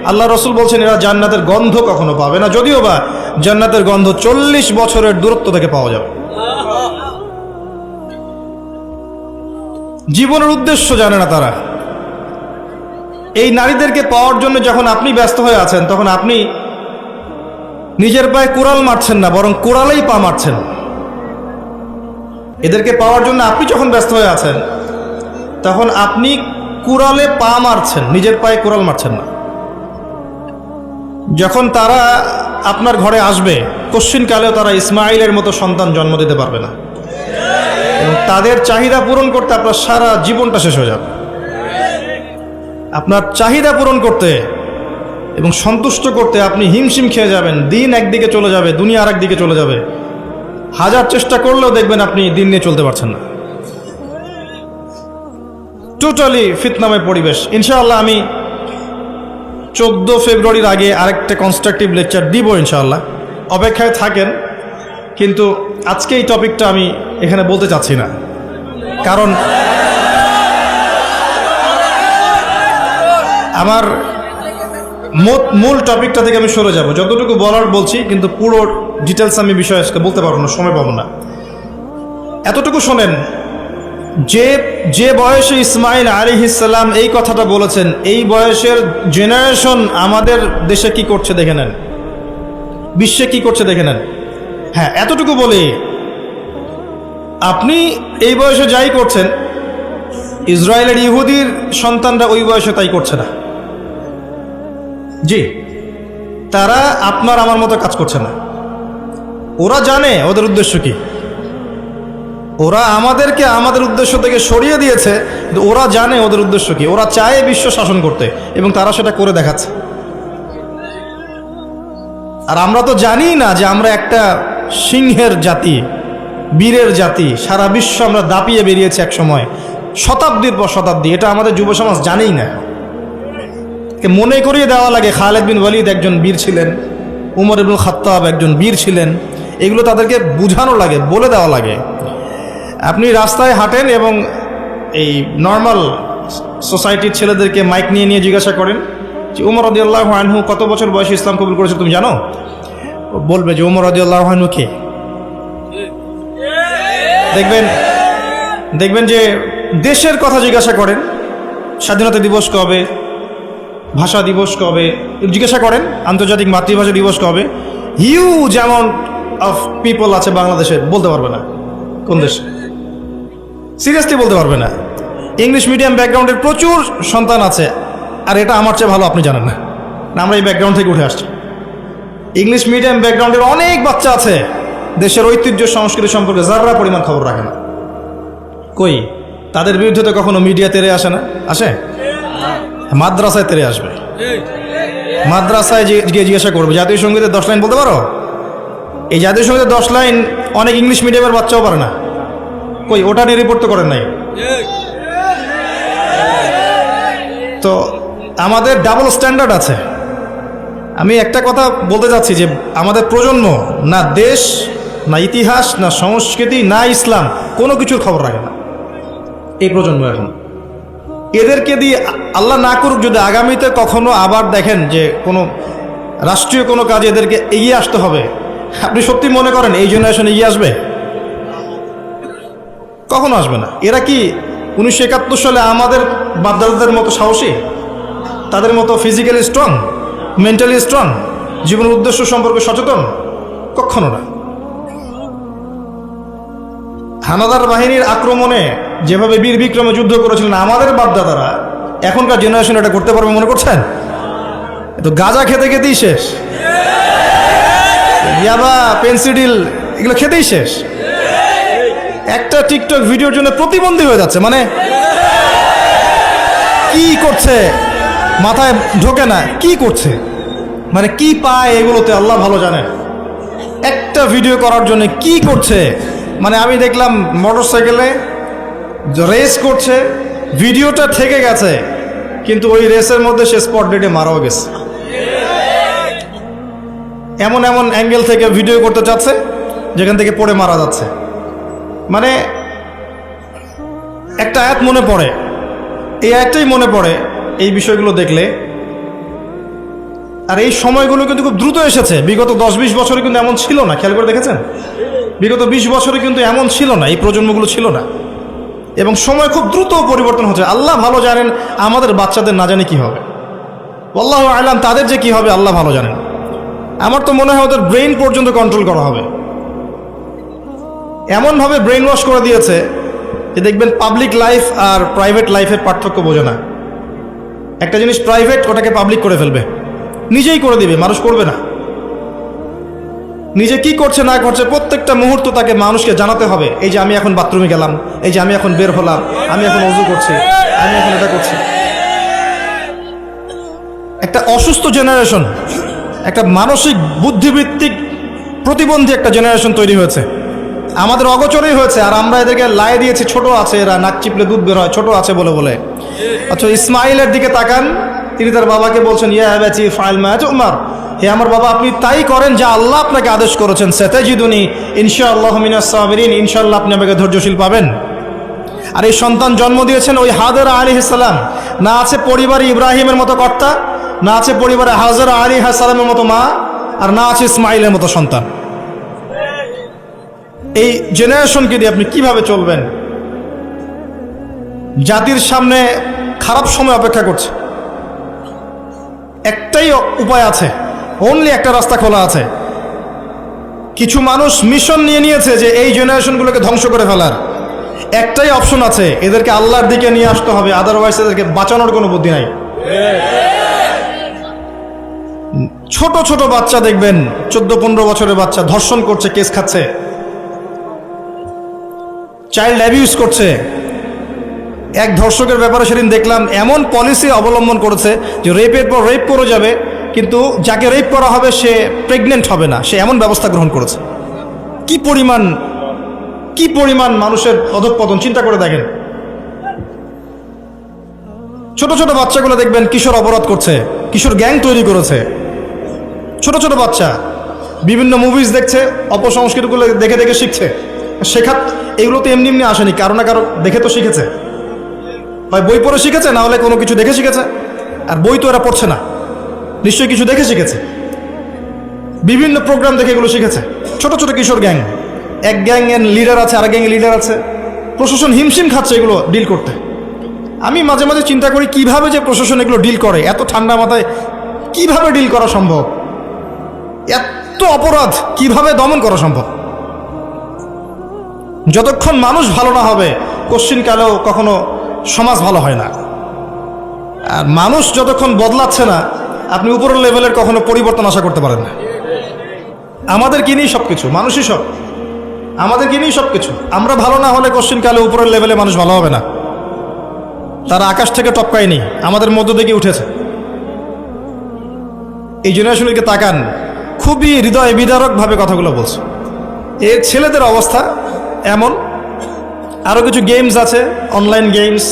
আল্লাহ রসুল বলছেন এরা জান্নাতের গন্ধ কখনো পাবে না, যদিও বা জান্নাতের গন্ধ 40 বছরের দূরত্ব থেকে পাওয়া যাবে। জীবনের উদ্দেশ্য জানে না তারা। এই নারীদেরকে পাওয়ার জন্য যখন আপনি ব্যস্ত হয়ে আছেন, তখন আপনি নিজের পায়ে কুড়াল মারছেন না, বরং কুড়ালেই পা মারছেন। এদেরকে পাওয়ার জন্য আপনি যখন ব্যস্ত হয়ে আছেন, তখন আপনি কুড়ালে পা মারছেন, নিজের পায়ে কুড়াল মারছেন না। যখন তারা আপনার ঘরে আসবে, কশ্চিনকালেও তারা ইসমাইলের মতো সন্তান জন্ম দিতে পারবে না, এবং তাদের চাহিদা পূরণ করতে আপনার সারা জীবনটা শেষ হয়ে যাবে। আপনার চাহিদা পূরণ করতে এবং সন্তুষ্ট করতে আপনি হিমশিম খেয়ে যাবেন। দিন একদিকে চলে যাবে, দুনিয়া আর একদিকে চলে যাবে। হাজার চেষ্টা করলেও দেখবেন আপনি দিন নিয়ে চলতে পারছেন না। টোটালি ফিতনাময় পরিবেশ। ইনশাআল্লাহ আমি 14 ফেব্রুয়ারির আগে আরেকটা কনস্ট্রাকটিভ লেকচার দিব ইনশাআল্লাহ, অপেক্ষায় থাকেন। কিন্তু আজকে এই টপিকটা আমি এখানে বলতে চাচ্ছি না, কারণ আমার মূল টপিকটা থেকে আমি সরে যাব। যতটুকু বলার বলছি, কিন্তু পুরো ডিটেলস আমি বিষয় আজকে বলতে পারবো না, সময় পাবো না। এতটুকু শোনেন, যে বয়সে ইসমাইল আলাইহিস সালাম এই কথাটা বলেছেন, এই বয়সের জেনারেশন আমাদের দেশে কি করছে দেখে নেন, বিশ্বে কি করছে দেখে নেন। হ্যাঁ, এতটুকু বলি, আপনি এই বয়সে যাই করছেন, ইসরায়েলের ইহুদির সন্তানরা ওই বয়সে তাই করছে না। জি, তারা আপনার আমার মতো কাজ করছে না। ওরা জানে ওদের উদ্দেশ্য কি, ওরা আমাদেরকে আমাদের উদ্দেশ্য থেকে সরিয়ে দিয়েছে, কিন্তু ওরা জানে ওদের উদ্দেশ্য কি। ওরা চায় বিশ্ব শাসন করতে, এবং তারা সেটা করে দেখাচ্ছে। আর আমরা তো জানি না যে আমরা একটা সিংহের জাতি, বীরের জাতি, সারা বিশ্ব আমরা দাপিয়ে বেরিয়েছি এক সময়, শতাব্দীর পর শতাব্দী। এটা আমাদের যুব সমাজ জানেই না। মনে করিয়ে দেওয়া লাগে খালেদ বিন ওয়ালিদ একজন বীর ছিলেন, উমর ইবনুল খাত্তাব একজন বীর ছিলেন, এগুলো তাদেরকে বোঝানো লাগে, বলে দেওয়া লাগে। আপনি রাস্তায় হাঁটেন এবং এই নর্মাল সোসাইটির ছেলেদেরকে মাইক নিয়ে নিয়ে জিজ্ঞাসা করেন যে উমর রাদিয়াল্লাহু আনহু কত বছর বয়সে ইসলাম কবুল করেছে তুমি জানো? বলবে যে উমর রাদিয়াল্লাহু আনহু কে। দেখবেন যে দেশের কথা জিজ্ঞাসা করেন, স্বাধীনতা দিবস কবে, ভাষা দিবস কবে, জিজ্ঞাসা করেন আন্তর্জাতিক মাতৃভাষা দিবস কবে, হিউজ অ্যামাউন্ট অফ পিপল আছে বাংলাদেশে, বলতে পারবে না কোন দেশে, সিরিয়াসলি বলতে পারবে না। ইংলিশ মিডিয়াম ব্যাকগ্রাউন্ডের প্রচুর সন্তান আছে, আর এটা আমার চেয়ে ভালো আপনি জানেন না, আমরা এই ব্যাকগ্রাউন্ড থেকে উঠে আসছি। ইংলিশ মিডিয়াম ব্যাকগ্রাউন্ডের অনেক বাচ্চা আছে, দেশের ঐতিহ্য সংস্কৃতি সম্পর্কে যারা পরিমাণ খবর রাখে না। কই, তাদের বিরুদ্ধে তো কখনো মিডিয়া তেরে আসে না? আসে? মাদ্রাসায় তেরে আসবে, মাদ্রাসায় গিয়ে জিজ্ঞাসা করবে জাতীয় সঙ্গীতের 10 লাইন বলতে পারো? এই জাতীয় সঙ্গীতের 10 লাইন অনেক ইংলিশ মিডিয়ামের বাচ্চাও পারে না। কই, ওটা নিয়ে রিপোর্ট তো করেন নাই। তো আমাদের ডাবল স্ট্যান্ডার্ড আছে। আমি একটা কথা বলতে চাচ্ছি যে আমাদের প্রজন্ম না দেশ, না ইতিহাস, না সংস্কৃতি, না ইসলাম, কোনো কিছুর খবর রাখে না এই প্রজন্ম এখন। এদেরকে দিয়ে আল্লাহ না করুক যদি আগামীতে কখনো আবার দেখেন যে কোনো রাষ্ট্রীয় কোনো কাজে এদেরকে এগিয়ে আসতে হবে, আপনি সত্যি মনে করেন এই জেনারেশন এগিয়ে আসবে? কখনো আসবে না। এরা কি 1971 সালে আমাদের বাপদাদাদের মতো সাহসী, তাদের মতো ফিজিক্যালি স্ট্রং, মেন্টালি স্ট্রং, জীবনের উদ্দেশ্য সম্পর্কে সচেতন? কখনো না। হানাদার বাহিনীর আক্রমণে যেভাবে বীর বিক্রমে যুদ্ধ করেছিলেন আমাদের বাপদাদারা, এখনকার জেনারেশন এটা করতে পারবে মনে করছেন? তো গাঁজা খেতে খেতেই শেষ, ইয়াবা, পেনসিডিল এগুলো খেতেই শেষ। একটা টিকটক ভিডিওর জন্য প্রতিবন্ধী হয়ে যাচ্ছে। মানে কি করছে মাথায় ঢোকে না, কি করছে, মানে কি পায় এগুলোতে আল্লাহ ভালো জানেন। একটা ভিডিও করার জন্য কি করছে, মানে আমি দেখলাম মোটরসাইকেলে রেস করছে, ভিডিওটা থেকে গেছে, কিন্তু ওই রেসের মধ্যে সে স্পট ডেটে মারাও গেছে। এমন এমন অ্যাঙ্গেল থেকে ভিডিও করতে চাচ্ছে যেখান থেকে পড়ে মারা যাচ্ছে। মানে একটা আয়াত মনে পড়ে, এই আয়াতটাই মনে পড়ে এই বিষয়গুলো দেখলে। আর এই সময়গুলো কিন্তু খুব দ্রুত এসেছে। বিগত 10-20 বছরে কিন্তু এমন ছিল না, খেয়াল করে দেখেছেন? বিগত 20 বছরে কিন্তু এমন ছিল না, এই প্রজন্মগুলো ছিল না। এবং সময় খুব দ্রুত পরিবর্তন হচ্ছে। আল্লাহ ভালো জানেন আমাদের বাচ্চাদের না জানে কি হবে, আল্লাহু আ'লাম তাদের যে কি হবে আল্লাহ ভালো জানেন। আমার তো মনে হয় ওদের ব্রেইন পর্যন্ত কন্ট্রোল করা হবে। এমনভাবে ব্রেইন ওয়াশ করে দিয়েছে যে দেখবেন পাবলিক লাইফ আর প্রাইভেট লাইফের পার্থক্য বোঝে না। একটা জিনিস প্রাইভেট, ওটাকে পাবলিক করে ফেলবে, নিজেই করে দিবে, মানুষ করবে না। নিজে কি করছে না করছে প্রত্যেকটা মুহূর্ত তাকে মানুষকে জানাতে হবে। এই যে আমি এখন বাথরুমে গেলাম, এই যে আমি এখন বের হলাম, আমি এখন ওযু করছি, আমি এখন এটা করছি। একটা অসুস্থ জেনারেশন, একটা মানসিক বুদ্ধিবৃত্তিক প্রতিবন্ধী একটা জেনারেশন তৈরি হয়েছে, আমাদের অগোচরেই হয়েছে। আর আমরা এদেরকে লাই দিয়েছি ছোট আছে, এরা নাক চিপলে দুধ বের হয়, ছোট আছে বলে বলে। আচ্ছা ইসমাইলের দিকে তাকান, তিনি তার বাবাকে বলছেন, ইয়া আবাতি ফাআল মা তু'মার, হে আমার বাবা আপনি তাই করেন যা আল্লাহ আপনাকে আদেশ করেছেন, সাতাজিদুনি ইনশাআল্লাহু মিনাস সাবিরিন, ইনশাআল্লাহ আপনি আমাকে ধৈর্যশীল পাবেন। আর এই সন্তান জন্ম দিয়েছেন ওই হাজরা আলাইহিস সালাম। না আছে পরিবারে ইব্রাহিমের মতো কর্তা, না আছে পরিবারে হাজরা আলাইহিস সালামের মতো মা, আর না আছে ইসমাইলের মতো সন্তান। এই জেনারেশনকে দিয়ে আপনি কিভাবে চলবেন? জাতির সামনে খারাপ সময় অপেক্ষা করছে। একটাই উপায় আছে, অনলি একটা রাস্তা খোলা আছে। কিছু মানুষ মিশন নিয়ে নিয়েছে যে এই জেনারেশনগুলোকে ধ্বংস করে ফেলার। একটাই অপশন আছে, এদেরকে আল্লাহর দিকে নিয়ে আসতে হবে, আদারওয়াইজ এদেরকে বাঁচানোর কোনো বুদ্ধি নাই। ছোট ছোট বাচ্চা দেখবেন, 14-15 বছরের বাচ্চা ধর্ষণ করছে, কেস খাচ্ছে, চাইল্ড অ্যাবিউজ করছে। এক ধর্ষকের ব্যাপারে সেদিন দেখলাম এমন পলিসি অবলম্বন করেছে যে রেপের পর রেপ করে যাবে, কিন্তু যাকে রেপ করা হবে সে প্রেগনেন্ট হবে না, সে এমন ব্যবস্থা গ্রহণ করেছে। কি পরিমাণ মানুষের অধঃপতন চিন্তা করে দেখেন। ছোট ছোট বাচ্চাগুলো দেখবেন কিশোর অপরাধ করছে, কিশোর গ্যাং তৈরি করেছে। ছোট ছোট বাচ্চা বিভিন্ন মুভিজ দেখছে, অপসংস্কৃতিগুলো দেখে দেখে শিখছে। এগুলো তো এমনি এমনি আসেনি, কারো না কারো দেখে তো শিখেছে, হয় বই পড়ে শিখেছে, না হলে কোনো কিছু দেখে শিখেছে। আর বই তো এরা পড়ছে না, নিশ্চয়ই কিছু দেখে শিখেছে, বিভিন্ন প্রোগ্রাম দেখে এগুলো শিখেছে। ছোট ছোট কিশোর গ্যাং, এক গ্যাংয়ের লিডার আছে, আর গ্যাংয়ের লিডার আছে। প্রশাসন হিমশিম খাচ্ছে এগুলো ডিল করতে। আমি মাঝে মাঝে চিন্তা করি কিভাবে যে প্রশাসন এগুলো ডিল করে, এত ঠান্ডা মাথায় কিভাবে ডিল করা সম্ভব, এত অপরাধ কিভাবে দমন করা সম্ভব। যতক্ষণ মানুষ ভালো না হবে কোশ্চিনকালেও কখনো সমাজ ভালো হয় না। আর মানুষ যতক্ষণ বদলাচ্ছে না, আপনি উপরের লেভেলের কখনো পরিবর্তন আশা করতে পারেন না। আমাদেরকে নিয়েই সব কিছু, মানুষই সব, আমাদেরকে নিয়েই সব কিছু। আমরা ভালো না হলে কোশ্চিনকালে উপরের লেভেলে মানুষ ভালো হবে না। তারা আকাশ থেকে টপকায়নি, আমাদের মধ্য থেকে উঠেছে। এই জেনারেশনকে তাকান, খুবই হৃদয় বিদারকভাবে কথাগুলো বলছে। এর ছেলেদের অবস্থা এমন। আরও কিছু গেমস আছে, অনলাইন গেমস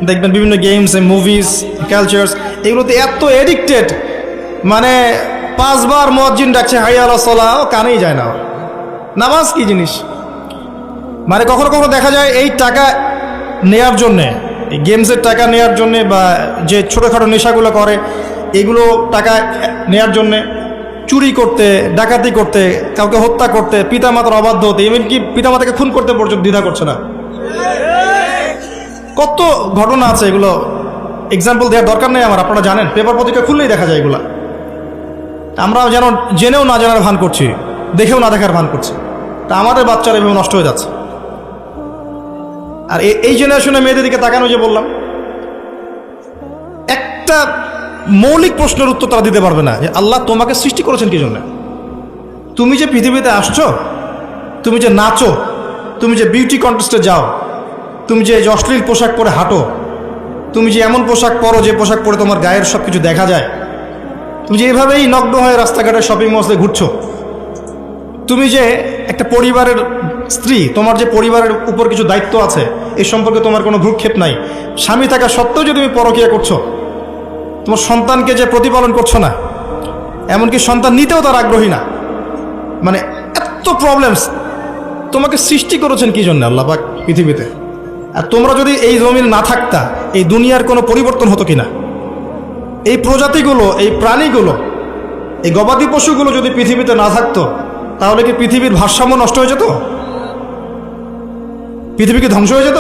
দেখবেন, বিভিন্ন গেমস, মুভিজ, কালচার্স, এগুলোতে এত এডিক্টেড, মানে 5 বার মুয়াজ্জিন ডাকছে হাইয়া আলা সালাহ, কানেই যায় না। নামাজ কি জিনিস, মানে কখনো কখনো দেখা যায় এই টাকা নেয়ার জন্যে, এই গেমসের টাকা নেয়ার জন্যে, বা যে ছোটোখাটো নেশাগুলো করে এগুলো টাকা নেয়ার জন্যে চুরি করতে, ডাকাতি করতে, কাউকে হত্যা করতে, পিতামাতার অবাধ্য হতে, এমনকি পিতামাতাকে খুন করতে পর্যন্ত দ্বিধা করছে না। কত ঘটনা আছে, এগুলো এক্সাম্পল দেওয়ার দরকার নেই আমার, আপনারা জানেন, পেপার পত্রিকা খুললেই দেখা যায় এগুলা। আমরা যেন জেনেও না জানার ভান করছি, দেখেও না দেখার ভান করছি। তা আমাদের বাচ্চারা এভাবে নষ্ট হয়ে যাচ্ছে। আর এই জেনারেশনের মেয়েদের দিকে তাকানো, যে বললাম, একটা মৌলিক প্রশ্নের উত্তর তারা দিতে পারবে না যে আল্লাহ তোমাকে সৃষ্টি করেছেন কি জন্য? তুমি যে পৃথিবীতে আসছো, তুমি যে নাচো, তুমি যে বিউটি কন্টেস্টে যাও, তুমি যে অশ্লীল পোশাক পরে হাঁটো, তুমি যে এমন পোশাক পরো যে পোশাক পরে তোমার গায়ের সব কিছু দেখা যায়, তুমি যে এভাবেই নগ্ন হয়ে রাস্তাঘাটে শপিং মলে ঘুরছো, তুমি যে একটা পরিবারের স্ত্রী, তোমার যে পরিবারের উপর কিছু দায়িত্ব আছে, এই সম্পর্কে তোমার কোনো ভ্রুক্ষেপ নাই, স্বামী থাকা সত্ত্বেও যে তুমি পরকীয়া করছো, তোমার সন্তানকে যে প্রতিপালন করছো না, এমনকি সন্তান নিতেও তার আগ্রহী না, মানে এত প্রবলেমস। তোমাকে সৃষ্টি করেছেন কি জন্য আল্লাহ পাক পৃথিবীতে? আর তোমরা যদি এই জমিন না থাকতা, এই দুনিয়ার কোনো পরিবর্তন হতো কিনা? এই প্রজাতিগুলো, এই প্রাণীগুলো, এই গবাদি পশুগুলো যদি পৃথিবীতে না থাকতো, তাহলে কি পৃথিবীর ভারসাম্য নষ্ট হয়ে যেত? পৃথিবী কি ধ্বংস হয়ে যেত?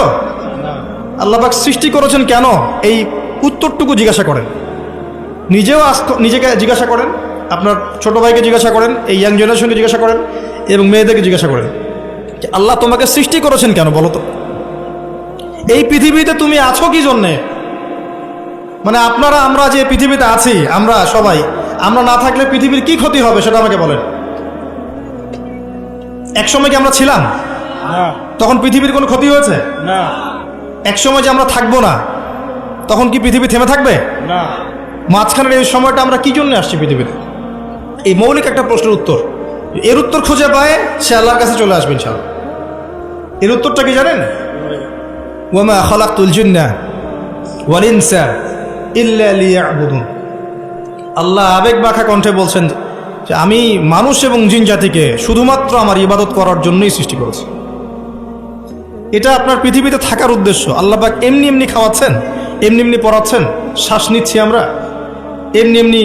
আল্লাহ পাক সৃষ্টি করেছেন কেন, এই উত্তরটুকু জিজ্ঞাসা করেন। নিজেও নিজেকে জিজ্ঞাসা করেন, আপনার ছোট ভাইকে জিজ্ঞাসা করেন, এই ইয়াং জেনারেশনকে জিজ্ঞাসা করেন, এবং মেয়েদেরকে জিজ্ঞাসা করেন যে আল্লাহ তোমাকে সৃষ্টি করেছেন কেন, বলো তো? এই পৃথিবীতে তুমি আছো কি জন্যে? মানে আমরা যে পৃথিবীতে আছি, আমরা সবাই, আমরা না থাকলে পৃথিবীর কি ক্ষতি হবে সেটা আমাকে বলেন। এক সময় কি আমরা ছিলাম? তখন পৃথিবীর কোনো ক্ষতি হয়েছে? না। এক সময় যে আমরা থাকবো না, তখন কি পৃথিবী থেমে থাকবে? না। মাঝখানের এই সময়টা আমরা কি জন্য আসছি পৃথিবীতে? এই মৌলিক একটা প্রশ্নের উত্তর, এর উত্তর খুঁজে পায় সে আল্লাহর কাছে চলে আসবে ইনশাআল্লাহ। এর উত্তরটা কি জানেন? ওয়ামা খালাকতুল জিন্না ওয়াল ইনসা ইল্লা লিয়াবুদুন। আল্লাহ আবেগ মাখা কণ্ঠে বলছেন যে আমি মানুষ এবং জিন জাতিকে শুধুমাত্র আমার ইবাদত করার জন্যই সৃষ্টি করেছি। এটা আপনার পৃথিবীতে থাকার উদ্দেশ্য। আল্লাহ পাক এমনি এমনি খাওয়াচ্ছেন, এমনি এমনি পড়াচ্ছেন, শ্বাস নিচ্ছি আমরা, এমনি এমনি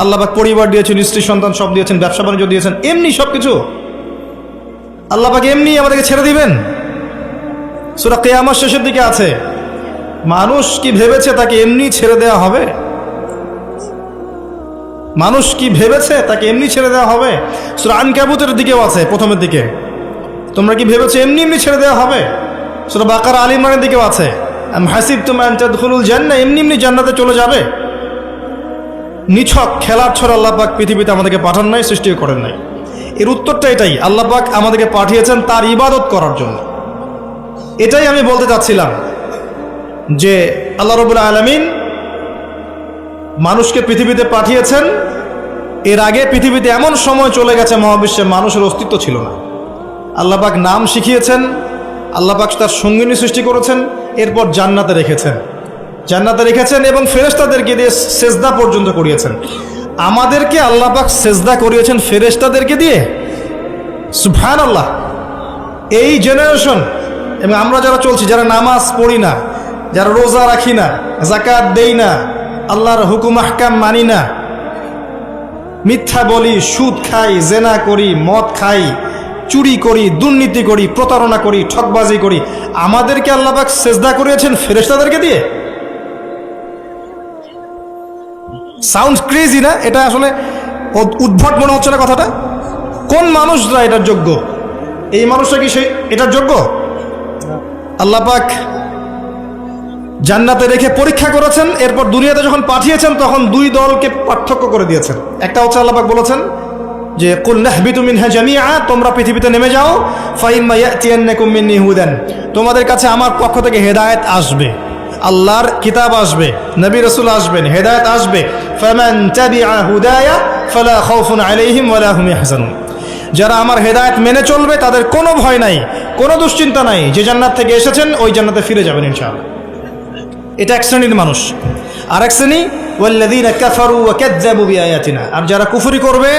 আল্লাহ পাক পরিবার দিয়েছেন, স্ত্রী সন্তান সব দিয়েছেন, ব্যবসা বাণিজ্য দিয়েছেন, এমনি সব কিছু আল্লাহ পাক এমনি আমাদেরকে ছেড়ে দিবেন? সূরা কিয়ামত শেষের দিকে আছে, মানুষ কি ভেবেছে তাকে এমনি ছেড়ে দেওয়া হবে? মানুষ কি ভেবেছে তাকে এমনি ছেড়ে দেওয়া হবে? সূরা আনকাবুতের দিকেও আছে, প্রথমের দিকে, তোমরা কি ভেবেছো এমনি এমনি ছেড়ে দেওয়া হবে? সূরা বাকারা আল ইমরানের দিকেও আছে, আম হাসিবতুম আন তাদখুলুল জান্নাহ, এমনি এমনি জান্নাতে চলে যাবে? নিছক খেলার ছড়া আল্লাহ পাক পৃথিবীতে আমাদেরকে পাঠান নাই, সৃষ্টিও করেন নাই। এর উত্তরটা এটাই, আল্লাহ পাক আমাদেরকে পাঠিয়েছেন তার ইবাদত করার জন্য। এটাই আমি বলতে চাচ্ছিলাম যে আল্লাহ রাব্বুল আলামিন মানুষকে পৃথিবীতে পাঠিয়েছেন। এর আগে পৃথিবীতে এমন সময় চলে গেছে মহাবিশ্বে মানুষের অস্তিত্ব ছিল না। আল্লাহ পাক নাম শিখিয়েছেন, আল্লাহ পাক তার সঙ্গিনী সৃষ্টি করেছেন, এরপর জান্নাতে রেখেছেন এবং ফেরেশতাদেরকে দিয়ে সেজদা পর্যন্ত করিয়েছেন। আমাদেরকে আল্লাহ পাক সেজদা করিয়েছেন ফেরেশতাদেরকে দিয়ে। সুবহানাল্লাহ। এই জেনারেশন এবং আমরা যারা চলছি, যারা নামাজ পড়ি না, যারা রোজা রাখি না, যাকাত দেই না, আল্লাহর হুকুম আহকাম মানি না, মিথ্যা বলি, সুদ খাই, জেনা করি, মদ খাই, চুরি করি, দুর্নীতি করি, প্রতারণা করি, ঠকবাজি করি, আমাদেরকে আল্লাহ পাক সেজদা করিয়েছেন ফেরেশতাদেরকে দিয়ে। সাউন্ড ক্রেজি না? এটা আসলে উদ্ভট মনে হচ্ছে না কথাটা? কোন মানুষরা এটার যোগ্য? এই মানুষরা কি সেই এটার যোগ্য? আল্লাহ পাক জান্নাতে রেখে পরীক্ষা করেছেন, এরপর দুনিয়াতে যখন পাঠিয়েছেন তখন দুই দলকে পার্থক্য করে দিয়েছেন। একটা হচ্ছে আল্লাহ পাক বলেছেন যে কুল নাহবিতু মিনহা জামিআ, তোমরা পৃথিবীতে নেমে যাও, ফাইম্মা ইয়াতিয়ান্নাকুম মিন্নী হুদান, তোমাদের কাছে আমার পক্ষ থেকে হেদায়েত আসবে, আল্লাহর কিতাব আসবে, নবী রাসূল আসবেন, হেদায়েত আসবে। ফামান তাবিআ হুদায়া ফালা খাউফুন আলাইহিম ওয়ালা হুম ইয়াহজানুন, যারা আমার হেদায়েত মেনে চলবে তাদের কোনো ভয় নাই, কোনো দুশ্চিন্তা নাই, যে জান্নাত থেকে এসেছেন ওই জান্নাতে ফিরে যাবেন ইনশাআল্লাহ। এটা এক শ্রেণীর মানুষ। আর এক শ্রেণী ওয়াল্লাযীনা কাফারু ওয়া কাযযাবু বিআয়াতিনা, আর যারা কুফরি করবে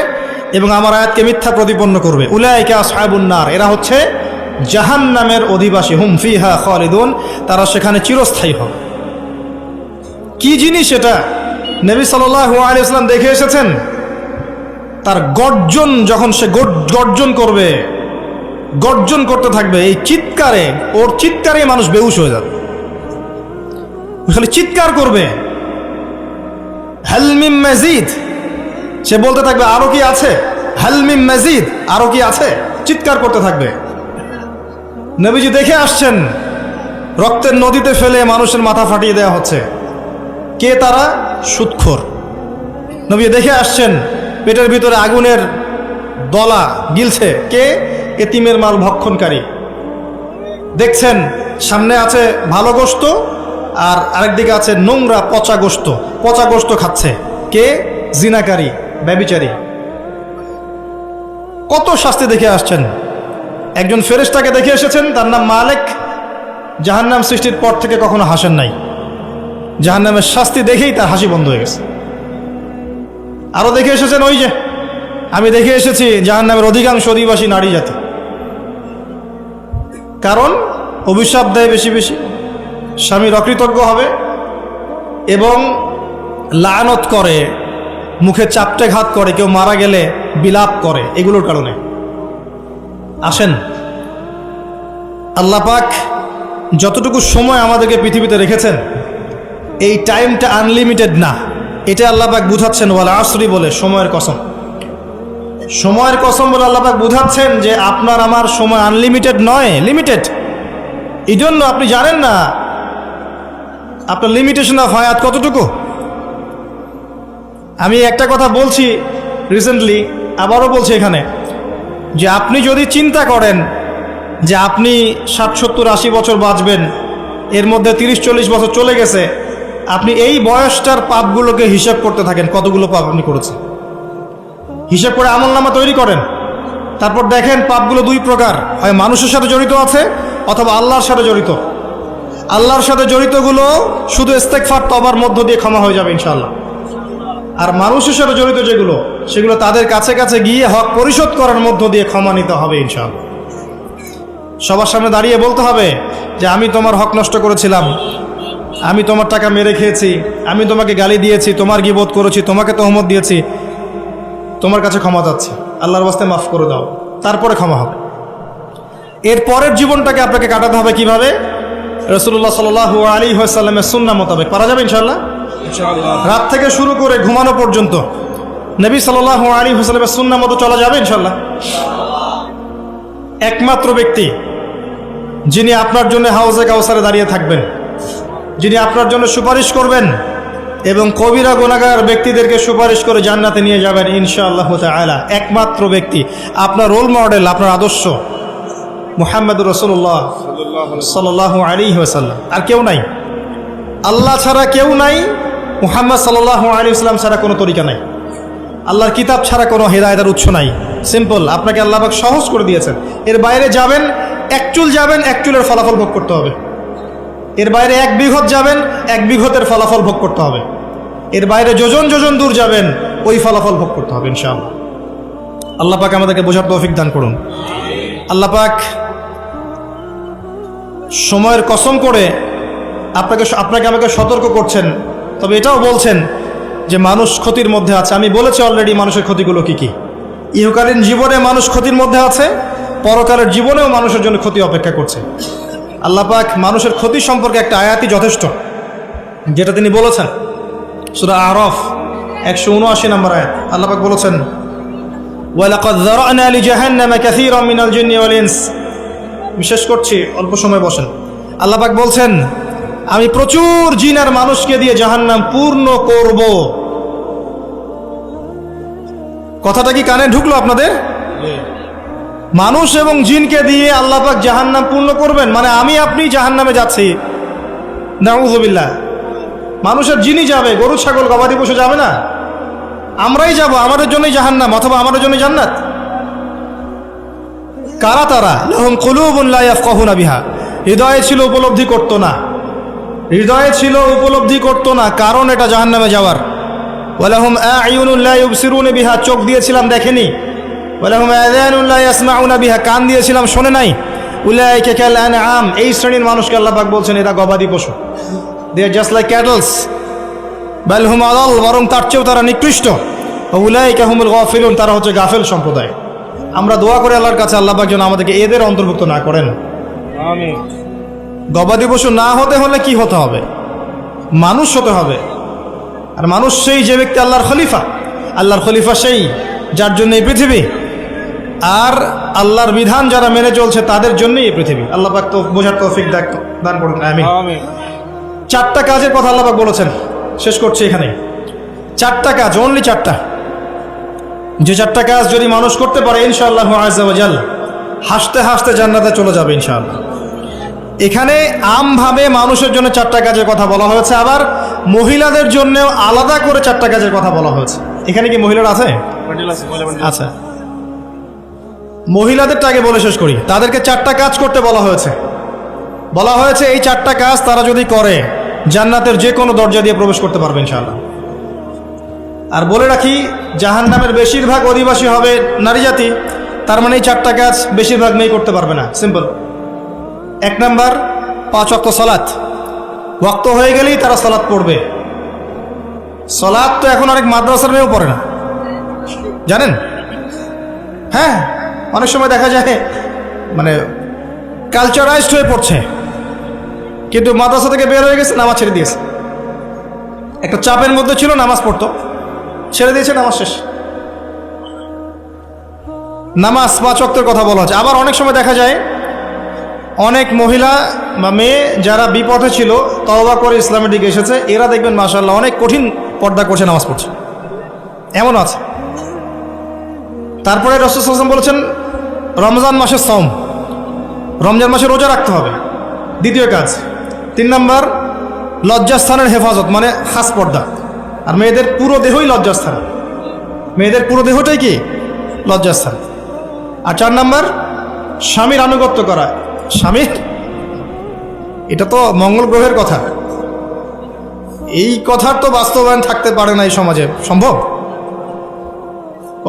এবং আমার আয়াতকে মিথ্যা প্রতিপন্ন করবে, উলাইকা আসহাবুন নার, এরা হচ্ছে জাহান্নামের অধিবাসী, হুম ফিহা খালিদুন, তারা সেখানে চিরস্থায়ী হবে। কি জিনিস এটা? নবী সাল্লাল্লাহু আলাইহি ওয়াসাল্লাম দেখে এসেছেন। তার গর্জন, যখন সে গর্জন করবে, গর্জন করতে থাকবে, এই চিৎকারে, ওর চিৎকারে মানুষ বেহুশ হয়ে যাবে, খালি চিৎকার করবে, হাল মিন মাজিদ, সে বলতে থাকবে আরো কি আছে, হাল মিন মাজিদ, আরো কি আছে, চিৎকার করতে থাকবে। নবীজি দেখে আসছেন, রক্তের নদীতে ফেলে মানুষের মাথা ফাটিয়ে দেওয়া হচ্ছে। কে তারা? সুদখোর। নবী দেখে আসছেন, পেটের ভিতরে আগুনের দলা গিলছে। কে? এতিমের মাল ভক্ষণকারী। দেখছেন সামনে আছে ভালো গোশত, আর আরেকদিকে আছে নোংরা পচা গোশত খাচ্ছে। কে? জিনাকারী, ব্যভিচারী। কত শাস্তি দেখে আসছেন। একজন ফেরেশতাকে দেখে এসেছেন, তার নাম মালিক। জাহান্নাম সৃষ্টির পর থেকে কখনো হাসেন নাই, জাহান্নামের শাস্তি দেখেই তার হাসি বন্ধ হয়ে গেছে। আরো দেখে এসেছেন, ওই যে আমি দেখে এসেছি জাহান্নামের অধিকাংশ অধিবাসী নারী জাতি। কারণ অভিশাপ দেয় বেশি বেশি, স্বামীর অকৃতজ্ঞ হবে এবং লানত করে, মুখে চাপটে ঘাত করে, কেউ মারা গেলে বিলাপ করে, এগুলোর কারণে। আসেন, আল্লাহ পাক যতটুকু সময় আমাদেরকে পৃথিবীতে রেখেছেন, এই টাইমটা আনলিমিটেড না, এটা আল্লাহ পাক বুঝাচ্ছেন। ওয়াল আসরি বলে, সময়ের কসম, সময়ের কসম বলে আল্লাহ পাক বুঝাচ্ছেন যে আপনার আমার সময় আনলিমিটেড নয়, লিমিটেড। এই জন্য আপনি জানেন না আপনার লিমিটেশন অফ হায়াত কতটুকু। আমি একটা কথা বলছি রিসেন্টলি, আবারও বলছি এখানে, যে আপনি যদি চিন্তা করেন যে আপনি 60-70-80 বছর বাঁচবেন, এর মধ্যে 30-40 বছর চলে গেছে, আপনি এই বয়সটার পাপগুলোকে হিসাব করতে থাকেন, কতগুলো পাপ আপনি করেছেন। হিসাব করে আমলনামা তৈরি করেন, তারপর দেখেন পাপগুলো দুই প্রকার, হয় মানুষের সাথে জড়িত আছে অথবা আল্লাহর সাথে জড়িত। আল্লাহর সাথে জড়িতগুলো শুধু ইস্তেগফার তওবার মধ্য দিয়ে ক্ষমা হয়ে যাবে ইনশাআল্লাহ। আর মানুষের সাথে জড়িত যেগুলো, সেগুলো তাদের কাছে কাছে গিয়ে হক পরিশোধ করার মধ্য দিয়ে ক্ষমা নিতে হবে ইনশাআল্লাহ। সবার সামনে দাঁড়িয়ে বলতে হবে যে আমি তোমার হক নষ্ট করেছিলাম, আমি তোমার টাকা মেরে খেয়েছি, আমি তোমাকে গালি দিয়েছি, তোমার গীবত করেছি, তোমাকে তহমত দিয়েছি, তোমার কাছে ক্ষমা চাচ্ছি, আল্লাহর ওয়াস্তে মাফ করে দাও। তারপরে ক্ষমা হবে। এর পরের জীবনটাকে আপনাকে কাটাতে হবে কিভাবে? রাসূলুল্লাহ সাল্লাল্লাহু আলাইহি ওয়াসাল্লামের সুন্নাহ মোতাবেক। পারা যাবে ইনশাআল্লাহ? রাত থেকে শুরু করে ঘুমানো পর্যন্ত নবী সাল্লাল্লাহু আলাইহি ওয়াসাল্লামের সুন্নাহ মতো চলা যাবে ইনশাআল্লাহ। একমাত্র ব্যক্তি যিনি আপনার জন্য হাউজে কাউসারে দাঁড়িয়ে থাকবেন, যিনি আপনার জন্য সুপারিশ করবেন এবং কবিরা গুনাহগার ব্যক্তিদেরকে সুপারিশ করে জান্নাতে নিয়ে যাবেন ইনশাআল্লাহ তাআলা, একমাত্র ব্যক্তি, আপনার রোল মডেল, আপনার আদর্শ মুহাম্মদুর রাসূলুল্লাহ সাল্লাল্লাহু আলাইহি ওয়াসাল্লাম। আর কেউ নাই, আল্লাহ ছাড়া কেউ নাই, মুহাম্মদ সাল্লাল্লাহু আলাইহি ওয়াসাল্লাম ছাড়া কোনো তরিকা নাই, আল্লাহর কিতাব ছাড়া কোনো হেদায়েতের উৎস নাই। সিম্পল, আপনাকে আল্লাহ পাক সহজ করে দিয়েছেন। এর বাইরে যাবেন, এক চুল যাবেন, এক চুলের ফলাফল ভোগ করতে হবে। এর বাইরে 1 বিঘত যাবেন, 1 বিঘতের ফলাফল ভোগ করতে হবে। এর বাইরে যোজন যোজন দূর যাবেন, ওই ফলাফল ভোগ করতে হবে ইনশাআল্লাহ। আল্লাহ পাক আমাদেরকে বোঝার তৌফিক দান করুন। আল্লাহ পাক সময়ের কসম করে আপনাকে আমাকে সতর্ক করছেন, তবে এটাও বলছেন যে মানুষ ক্ষতির মধ্যে আছে। আমি বলেছি অলরেডি মানুষের ক্ষতিগুলো কি কি। ইহকালীন জীবনে মানুষ ক্ষতির মধ্যে আছে, পরকালের জীবনেও মানুষের জন্য ক্ষতি অপেক্ষা করছে। আল্লাহ পাক মানুষের ক্ষতি সম্পর্কে একটা আয়াতই যথেষ্ট, যেটা তিনি বলেছেন সূরা আরাফ 179 নম্বর আয়াত। আল্লাহ পাক বলেছেন, ওয়ালাকাদ যারানা লিজাহান্নামা কাসীরাম মিনাল জিন্নি ওয়াল ইনস। বিশেষ করছি, অল্প সময় বসেন। আল্লাহ পাক বলছেন, আমি প্রচুর জিন আর মানুষকে দিয়ে জাহান্নাম পূর্ণ করব। কথাটা কি কানে ঢুকলো আপনাদের? মানুষ এবং জিনকে দিয়ে আল্লাহ পাক জাহান্নাম পূর্ণ করবেন, মানে আমি আপনি জাহান্নামে যাচ্ছি, নাউযুবিল্লাহ। মানুষের জিনই যাবে, গরু ছাগল গবাদি পশু যাবে না, আমরাই যাব, আমাদের জন্যই জাহান্নাম অথবা আমাদের জন্যই জান্নাত। কারা তারা? লাহুম কুলুবুন লা ইয়াফকাহুনা বিহা। হৃদয়ে ছিল, উপলব্ধি করতো না, হৃদয়ে ছিল, উপলব্ধি করতো না, কারণ এটা জাহান্নামে যাওয়ার। ওয়ালাহুম আ'য়ুনুন লা ইউবসিরুনা বিহা, চোখ দিয়েছিলাম দেখেনি। ওয়ালাহুম আযানুন লা ইয়াসমাউনা বিহা, কান দিয়েছিলাম শোনে নাই। উলাইকা কাল আনআম, এই শ্রেণীর মানুষকে আল্লাহ পাক বলছেন এরা গবাদি পশু। দে আর জাস্ট লাইক ক্যাটলস, বাল হুম আদাল, বরং তার চেয়েও তারা নিকৃষ্ট। উলাইকা হুমুল গাফিলুন, তারা হচ্ছে গাফেল সম্প্রদায়। আমরা দোয়া করে আল্লাহর কাছে আল্লাহ পাক যেন আমাদেরকে এদের অন্তর্ভুক্ত না করেন। আমিন। গবাদি পশু না হতে হলে কি হতে হবে? মানুষ হতে হবে। আর মানুষ সেই যে ব্যক্তি আল্লাহর খলিফা। আল্লাহর খলিফা সেই যার জন্য এই পৃথিবী, আর আল্লাহর বিধান যারা মেনে চলছে তাদের জন্যই এই পৃথিবী। আল্লাহ পাক তো বোঝার তৌফিক দান করুন, আমিন। 4টা কাজের কথা আল্লাহ পাক বলেছেন, শেষ করছি এখানে। 4টা কাজ, অনলি 4টা, যে 4টা কাজ যদি মানুষ করতে পারে ইনশাআল্লাহ আযজা ওয়া জাল হাসতে হাসতে জান্নাতে চলে যাবে ইনশাআল্লাহ। এখানে আমভাবে মানুষের জন্য 4টা কাজের কথা বলা হয়েছে, আবার মহিলাদের জন্যও আলাদা করে 4টা কাজের কথা বলা হয়েছে। এখানে কি মহিলারা আছে? আচ্ছা, মহিলাদেরটা আগে বলে শেষ করি। তাদেরকে 4টা কাজ করতে বলা হয়েছে। এই 4টা কাজ তারা যদি করে জান্নাতের যে কোনো দরজা দিয়ে প্রবেশ করতে পারবে ইনশাআল্লাহ। আর বলে রাখি, জাহান্নামের বেশিরভাগ অধিবাসী হবে নারী জাতি, তার মানে এই 4টা কাজ বেশিরভাগ মেয়ে করতে পারবে না। সিম্পল। 1 নাম্বার, 5 ওয়াক্ত সালাত। ওয়াক্ত হয়ে গেলেই তারা সালাত পড়বে। সালাত তো এখন অনেক মাদ্রাসার মেয়েও পড়ে না, জানেন? হ্যাঁ, অনেক সময় দেখা যায় মানে কালচারাইজড হয়ে পড়ছে, কিন্তু মাদ্রাসা থেকে বের হয়ে গেছে, নামাজ ছেড়ে দিয়েছে। একটা চাপের মধ্যে ছিল, নামাজ পড়তো, ছেড়ে দিয়েছে, নামাজ শেষ। নামাজ 5 ওয়াক্তের কথা বলা হচ্ছে। আবার অনেক সময় দেখা যায় অনেক মহিলা বা মেয়ে যারা বিপথে ছিল, তওবা করে ইসলামের দিকে এসেছে, এরা দেখবেন মাশাআল্লাহ অনেক কঠিন পর্দা করছে, নামাজ পড়ছে, এমন আছে। তারপরে রাসূল সাল্লাল্লাহু আলাইহি ওয়াসাল্লাম বলেছেন রমজান মাসের সওম, রমজান মাসে রোজা রাখতে হবে, দ্বিতীয় কাজ। 3 নাম্বার, লজ্জাস্থানের হেফাজত, মানে খাস পর্দা। আর মেয়েদের পুরো দেহই লজ্জাস্থান, মেয়েদের পুরো দেহটাই কি লজ্জাস্থান। আর 4 নাম্বার, স্বামীর আনুগত্য করা। স্বামীর এটা তো মঙ্গল গ্রহের কথা, এই কথার তো বাস্তবায়ন থাকতে পারে না এই সমাজে, সম্ভব?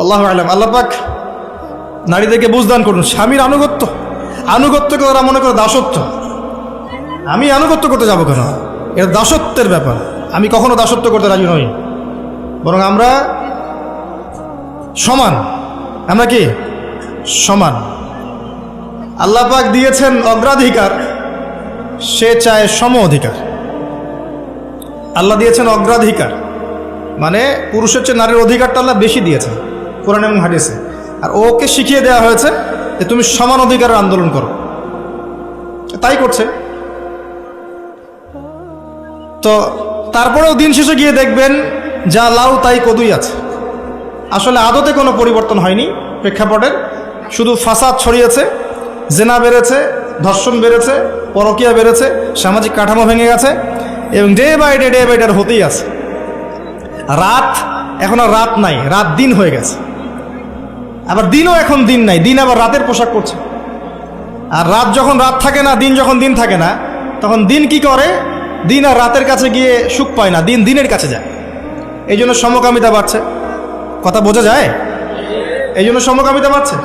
আল্লাহু আ'লাম। আল্লাহ পাক নারীদেরকে বুঝদান করুন। স্বামীর আনুগত্যকে ওরা মনে করে দাসত্ব। আমি আনুগত্য করতে যাব কেন? এটা দাসত্বের ব্যাপার। আমি কখনো দাসত্ব করতে রাজি নই, বরং আমরা সমান। আমরা কি সমান? আল্লাহ পাক দিয়েছেন অগ্রাধিকার, সে চায় সম অধিকার। আল্লাহ দিয়েছেন অগ্রাধিকার, মানে পুরুষের চেয়ে নারীর অধিকারটা আল্লাহ বেশি দিয়েছেন কোরআন এবং হাদিসে। আর ওকে শিখিয়ে দেওয়া হয়েছে যে তুমি সমান অধিকারের আন্দোলন করো, তাই করছে। তো তারপরেও দিন শেষে গিয়ে দেখবেন যা লাউ তাই কদুই আছে। আসলে আদতে কোনো পরিবর্তন হয়নি প্রেক্ষাপটের, শুধু ফাসাদ ছড়িয়েছে, জেনা বেড়েছে, ধর্ষণ বেড়েছে, পরকীয়া বেড়েছে, সামাজিক কাঠামো ভেঙে গেছে, এবং ডে বাই ডে হতেই আছে। রাত এখন আর রাত নাই, রাত দিন হয়ে গেছে। আবার দিনও এখন দিন নাই, দিন আবার রাতের পোশাক করছে। আর রাত যখন রাত থাকে না, দিন যখন দিন থাকে না, তখন দিন কি করে? দিন আর রাতের কাছে গিয়ে সুখ পায় না, দিন দিনের কাছে যায়। এই জন্য সমকামিতা বাড়ছে। কথা বোঝা যায়? এই জন্য সমকামিতা বাড়ছে।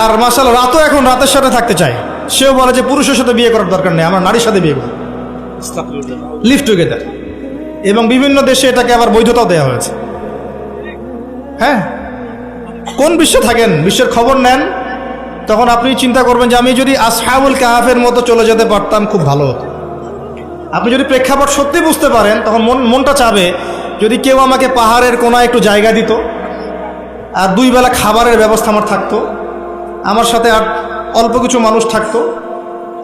আর মাশাআল্লাহ রাতও এখন রাতের সাথে থাকতে চায়। সেও বলে যে পুরুষের সাথে বিয়ে করার দরকার নেই, আমরা নারীর সাথে বিয়ে করি, লিভ টুগেদার। এবং বিভিন্ন দেশে এটাকে আবার বৈধতাও দেওয়া হয়েছে। হ্যাঁ, কোন বিশ্বে থাকেন, বিশ্বের খবর নেন, তখন আপনি চিন্তা করবেন যে আমি যদি আসহাবুল কাহাফের মতো চলে যেতে পারতাম খুব ভালো হতো। আপনি যদি প্রেক্ষাপট সত্যি বুঝতে পারেন, তখন মনটা চাবে যদি কেউ আমাকে পাহাড়ের কোনায় একটু জায়গা দিত, আর 2 বেলা খাবারের ব্যবস্থা আমার থাকতো, আমার সাথে আর অল্প কিছু মানুষ থাকতো,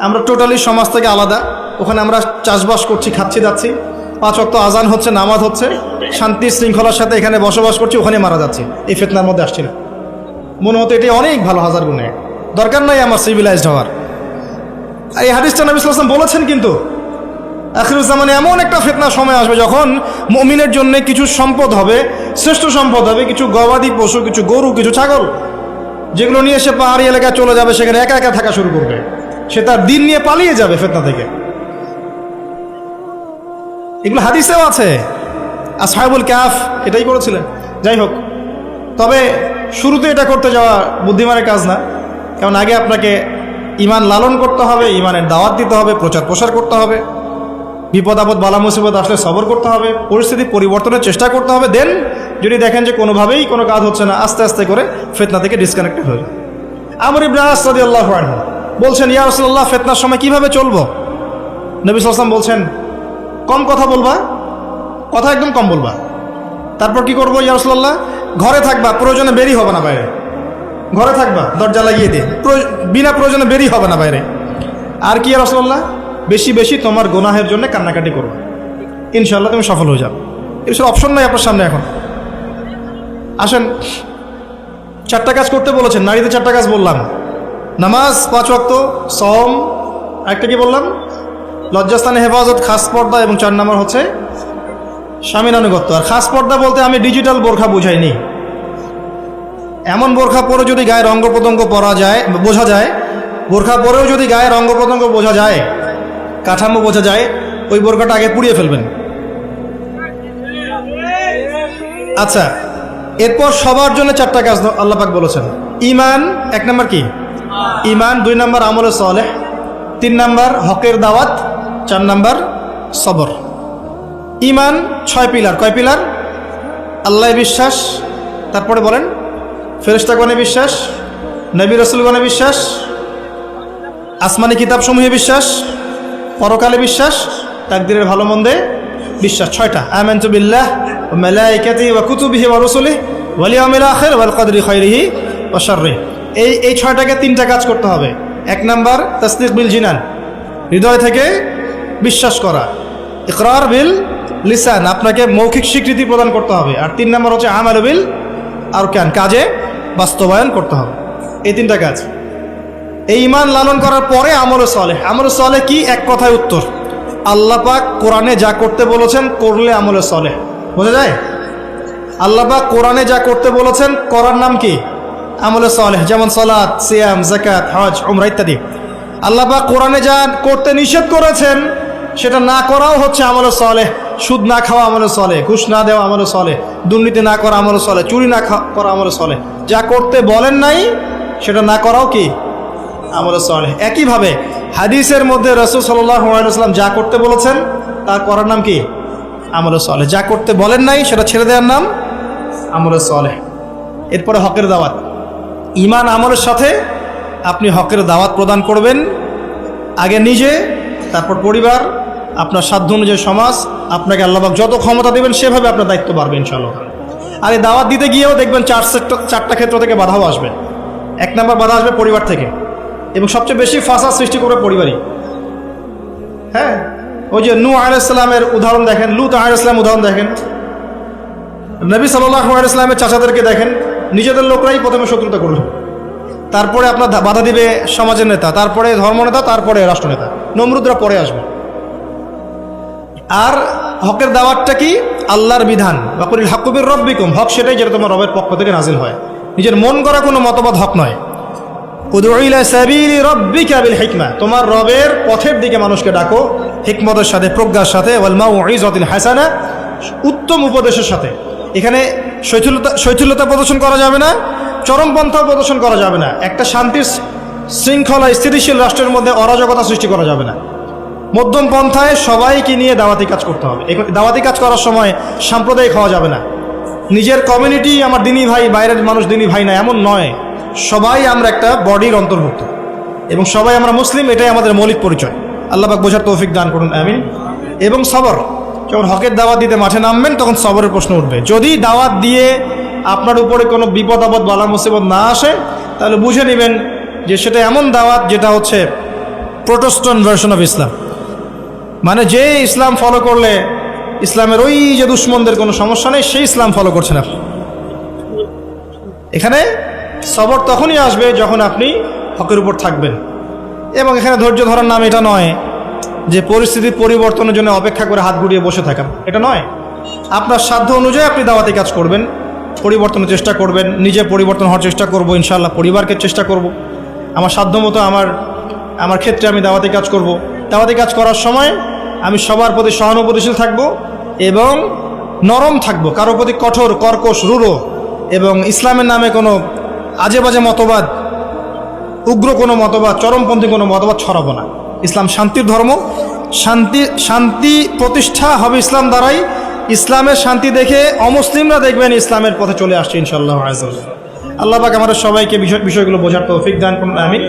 আমরা টোটালি সমাজ থেকে আলাদা, ওখানে আমরা চাষবাস করছি, খাচ্ছি যাচ্ছি, 5 ওয়াক্ত আজান হচ্ছে, নামাজ হচ্ছে, শান্তি শৃঙ্খলার সাথে এখানে বসবাস করছি, ওখানে মারা যাচ্ছি, এই ফিতনার মধ্যে আসছি না। মনে হতো এটি অনেক ভালো, হাজার গুণে। দরকার নাই আমার সিভিলাইজড হওয়ার। এই হাদিসটা নবী সাল্লাল্লাহু আলাইহি ওয়াসাল্লাম বলেছেন। কিন্তু আখিরুজ জামানে এমন একটা ফিতনার সময় আসবে যখন মুমিনের জন্য কিছু সম্পদ হবে, শ্রেষ্ঠ সম্পদ হবে, কিছু গবাদি পশু, কিছু গরু, কিছু ছাগল, যেগুলো নিয়ে সে পাহাড়ি এলাকায় চলে যাবে, সেখানে একা একা থাকা শুরু করবে, সে তার দিন নিয়ে পালিয়ে যাবে ফিতনা থেকে। এগুলো হাদিসেও আছে। আসহাবুল কাহফ এটাই করেছিলেন। যাই হোক, তবে শুরুতে এটা করতে যাওয়া বুদ্ধিমানের কাজ না, কারণ আগে আপনাকে ঈমান লালন করতে হবে, ঈমানের দাওয়াত দিতে হবে, প্রচার প্রসার করতে হবে, বিপদ আপদ বালা মুসিবত আসলে সবর করতে হবে, পরিস্থিতি পরিবর্তনের চেষ্টা করতে হবে। দেন যদি দেখেন যে কোনোভাবেই কোনো কাজ হচ্ছে না, আস্তে আস্তে করে ফিতনা থেকে ডিসকানেক্টেড হয়ে যায়। আমর ইবনে আস রাদিয়াল্লাহু আনহু বলছেন, ইয়া রাসূলুল্লাহ, ফিতনার সময় কিভাবে চলবো? নবী সাল্লাল্লাহু আলাইহি ওয়াসাল্লাম বলছেন, কম কথা বলবা, কথা একদম কম বলবা। তারপর কি করবো ইয়া রাসূলুল্লাহ? ঘরে থাকবা, প্রয়োজনে বেরি হবে না বাইরে। ঘরে থাকবা, দরজা লাগিয়ে দিয়ে, বিনা প্রয়োজনে বেরি হবে না বাইরে। আর কি ইয়া রাসূলুল্লাহ? বেশি বেশি তোমার গুনাহের জন্য কান্নাকাটি করবে, ইনশাআল্লাহ তুমি সফল হয়ে যাবে। এসব অপশন নাই আপনার সামনে এখন। আসেন, 4টা কাজ করতে বলেছেন। নারীতে 4টা কাজ বললাম, নামাজ 5 ওয়াক্ত, সওম, একটা কি বললাম, লজ্জাস্থানে হেফাজত, খাস পর্দা, এবং 4 নম্বর হচ্ছে স্বামীর আনুগত্য। আর খাস পর্দা বলতে আমি ডিজিটাল বোরখা বুঝাইনি। এমন বোরখা পরে যদি গায়ের অঙ্গ প্রত্যঙ্গ বোঝা যায়, বোরখা পরেও যদি গায়ের অঙ্গ প্রত্যঙ্গ বোঝা যায়, কাঠামো বোঝা যায়, ওই বোরখাটা আগে পুড়িয়ে ফেলবেন। আচ্ছা, এরপর সবার জন্য 4টা কাজ আল্লাহ পাক বলেছেন। ঈমান 1 নম্বর কি? ঈমান। 2 নম্বর আমলে সালেহ। 3 নম্বর হকের দাওয়াত। 4 নম্বর সবর। ঈমান 6 পিলার। কয় পিলার? আল্লাহ বিশ্বাস, তারপরে বলেন ফেরেশতাগণে বিশ্বাস, নবী রাসূলগণে বিশ্বাস, আসমানি কিতাব সমূহে বিশ্বাস, পরকালে বিশ্বাস, তাকদীরের ভালো মন্দে বিশ্বাস। 6টা। আমানতু বিল্লাহ ওয়া মালাইকাতিহি ওয়া কুতুবিহি ওয়া রুসুলিহি ওয়াল ইয়াউমিল আখির ওয়াল কদরি খাইরিহি ওয়া শাররিহি। এই 6টাকে 3টা কাজ করতে হবে। 1 নাম্বার তাসদীক বিল জিনান, হৃদয় থেকে বিশ্বাস করা। ইকরার বিল লিসান, আপনাকে মৌখিক স্বীকৃতি প্রদান করতে হবে। আর 3 নাম্বার হচ্ছে আমাল বিল আরকান, কাজে বাস্তবায়ন করতে হবে। এই 3টা কাজ। এই ঈমান লালন করার পরে আমল সালেহ। আমল সালেহ কি? এক কথায় উত্তর, আল্লাহ পাক কোরআনে যা করতে বলেছেন করলে আমল সালেহ। বোঝা যায়? আল্লাহ পাক কোরআনে যা করতে বলেছেন করার নাম কি? আমল সালেহ। যেমন সালাত, সিয়াম, যাকাত, হজ, উমরা ইত্যাদি। আল্লাহ পাক কোরআনে যা করতে নিষেধ করেছেন সেটা না করাও হচ্ছে আমলে সালেহ। সুদ না খাওয়া আমলে সালেহ, ঘুষ না দেওয়া আমলে সালেহ, দুর্নীতি না করা আমলে সালেহ, চুরি না করা আমলে সালেহ। যা করতে বলেন নাই সেটা না করাও কি আমলে সালেহ। একইভাবে হাদিসের মধ্যে রাসূল সাল্লাল্লাহু আলাইহি ওয়াসাল্লাম যা করতে বলেছেন তার করার নাম কি আমলে সালেহ। যা করতে বলেন নাই সেটা ছেড়ে দেওয়ার নাম আমলে সালেহ। এরপরে হকের দাওয়াত। ঈমান আমলের সাথে আপনি হকের দাওয়াত প্রদান করবেন, আগে নিজে, তারপর পরিবার, আপনার সাধ্য অনুযায়ী সমাজ। আপনাকে আল্লাহ পাক যত ক্ষমতা দেবেন সেভাবে আপনার দায়িত্ব বাড়বে ইনশাআল্লাহ। আর এই দাওয়াত দিতে গিয়েও দেখবেন চারটা ক্ষেত্র থেকে বাধাও আসবে। এক নম্বর বাধা আসবে পরিবার থেকে, এবং সবচেয়ে বেশি ফাসাদ সৃষ্টি করবে পরিবারই। হ্যাঁ, ওই যে নূহ আলাইহিস সালামের উদাহরণ দেখেন, লূত আলাইহিস সালামের উদাহরণ দেখেন, নবী সাল্লাল্লাহু আলাইহি সাল্লামের চাচাদেরকে দেখেন, নিজেদের লোকরাই প্রথমে শত্রুতা করলো, তারপরে আপনার বাধা দিবে সমাজের নেতা, তারপরে ধর্মনেতা, তারপরে রাষ্ট্রনেতা, নমরুদরা পরে আসবে। আর হকের দাওয়াতটা কি? আল্লাহর বিধান, ওয়াকুলিল হাক্কু মির রাব্বিকুম, হক সেটাই যেটা তোমার রবের পক্ষ থেকে নাজিল হয়। নিজের মন করা কোনো মতবাদ হক নয়। উদউ ইলা সাবিলি রাব্বিকা বিল হিকমা, তোমার রবের পথের দিকে মানুষকে ডাকো হিকমতের সাথে, প্রজ্ঞার সাথে, ওয়াল মাউইযাতিল হাসানা, উত্তম উপদেশের সাথে। এখানে শৈথিল্যতা প্রদর্শন করা যাবে না, চরমপন্থাও প্রদর্শন করা যাবে না। একটা শান্তির শৃঙ্খলা স্থিতিশীল রাষ্ট্রের মধ্যে অরাজকতা সৃষ্টি করা যাবে না। মধ্যম পন্থায় সবাইকে নিয়ে দাওয়াতি কাজ করতে হবে। দাওয়াতি কাজ করার সময় সাম্প্রদায়িক হওয়া যাবে না। নিজের কমিউনিটি আমার দিনী ভাই, বাইরের মানুষ দিনী ভাই না, এমন নয়। সবাই আমরা একটা বডির অন্তর্ভুক্ত এবং সবাই আমরা মুসলিম, এটাই আমাদের মৌলিক পরিচয়। আল্লাহ পাক বোঝার তৌফিক দান করুন, আমিন। এবং সবর, যখন হকের দাওয়াত দিতে মাঠে নামবেন তখন সবরের প্রশ্ন উঠবে। যদি দাওয়াত দিয়ে আপনার উপরে কোনো বিপদ আপদ বালা মুসিবত না আসে, তাহলে বুঝে নেবেন যে সেটা এমন দাওয়াত যেটা হচ্ছে প্রোটেস্ট্যান্ট ভার্সন অফ ইসলাম। মানে যে ইসলাম ফলো করলে ইসলামের ওই যে দুশ্মনদের কোনো সমস্যা নেই, সেই ইসলাম ফলো করছেন আপনি। এখানে সবর তখনই আসবে যখন আপনি হকের উপর থাকবেন। এবং এখানে ধৈর্য ধরার নাম এটা নয় যে পরিস্থিতির পরিবর্তনের জন্য অপেক্ষা করে হাত গুটিয়ে বসে থাকা, এটা নয়। আপনার সাধ্য অনুযায়ী আপনি দাওয়াতি কাজ করবেন, পরিবর্তনের চেষ্টা করবেন। নিজে পরিবর্তন হওয়ার চেষ্টা করব ইনশাআল্লাহ, পরিবারকে চেষ্টা করব, আমার সাধ্য মতো আমার ক্ষেত্রে আমি দাওয়াতি কাজ করব। দাওয়াতি কাজ করার সময় আমি সবার প্রতি সহানুভূতিশীল থাকব এবং নরম থাকব, কারো প্রতি কঠোর, কর্কশ, রূঢ় এবং ইসলামের নামে কোনো আজে বাজে মতবাদ, উগ্র কোনো মতবাদ, চরমপন্থী কোনো মতবাদ ছড়াবো না। ইসলাম শান্তির ধর্ম, শান্তি প্রতিষ্ঠা হবে ইসলাম দ্বারাই। ইসলামের শান্তি দেখে অমুসলিমরা দেখবেন ইসলামের পথে চলে আসছে ইনশাআল্লাহ। আল্লাহ পাক আমাদের সবাইকে বিষয়গুলো বোঝার তৌফিক দান করুন, আমিন।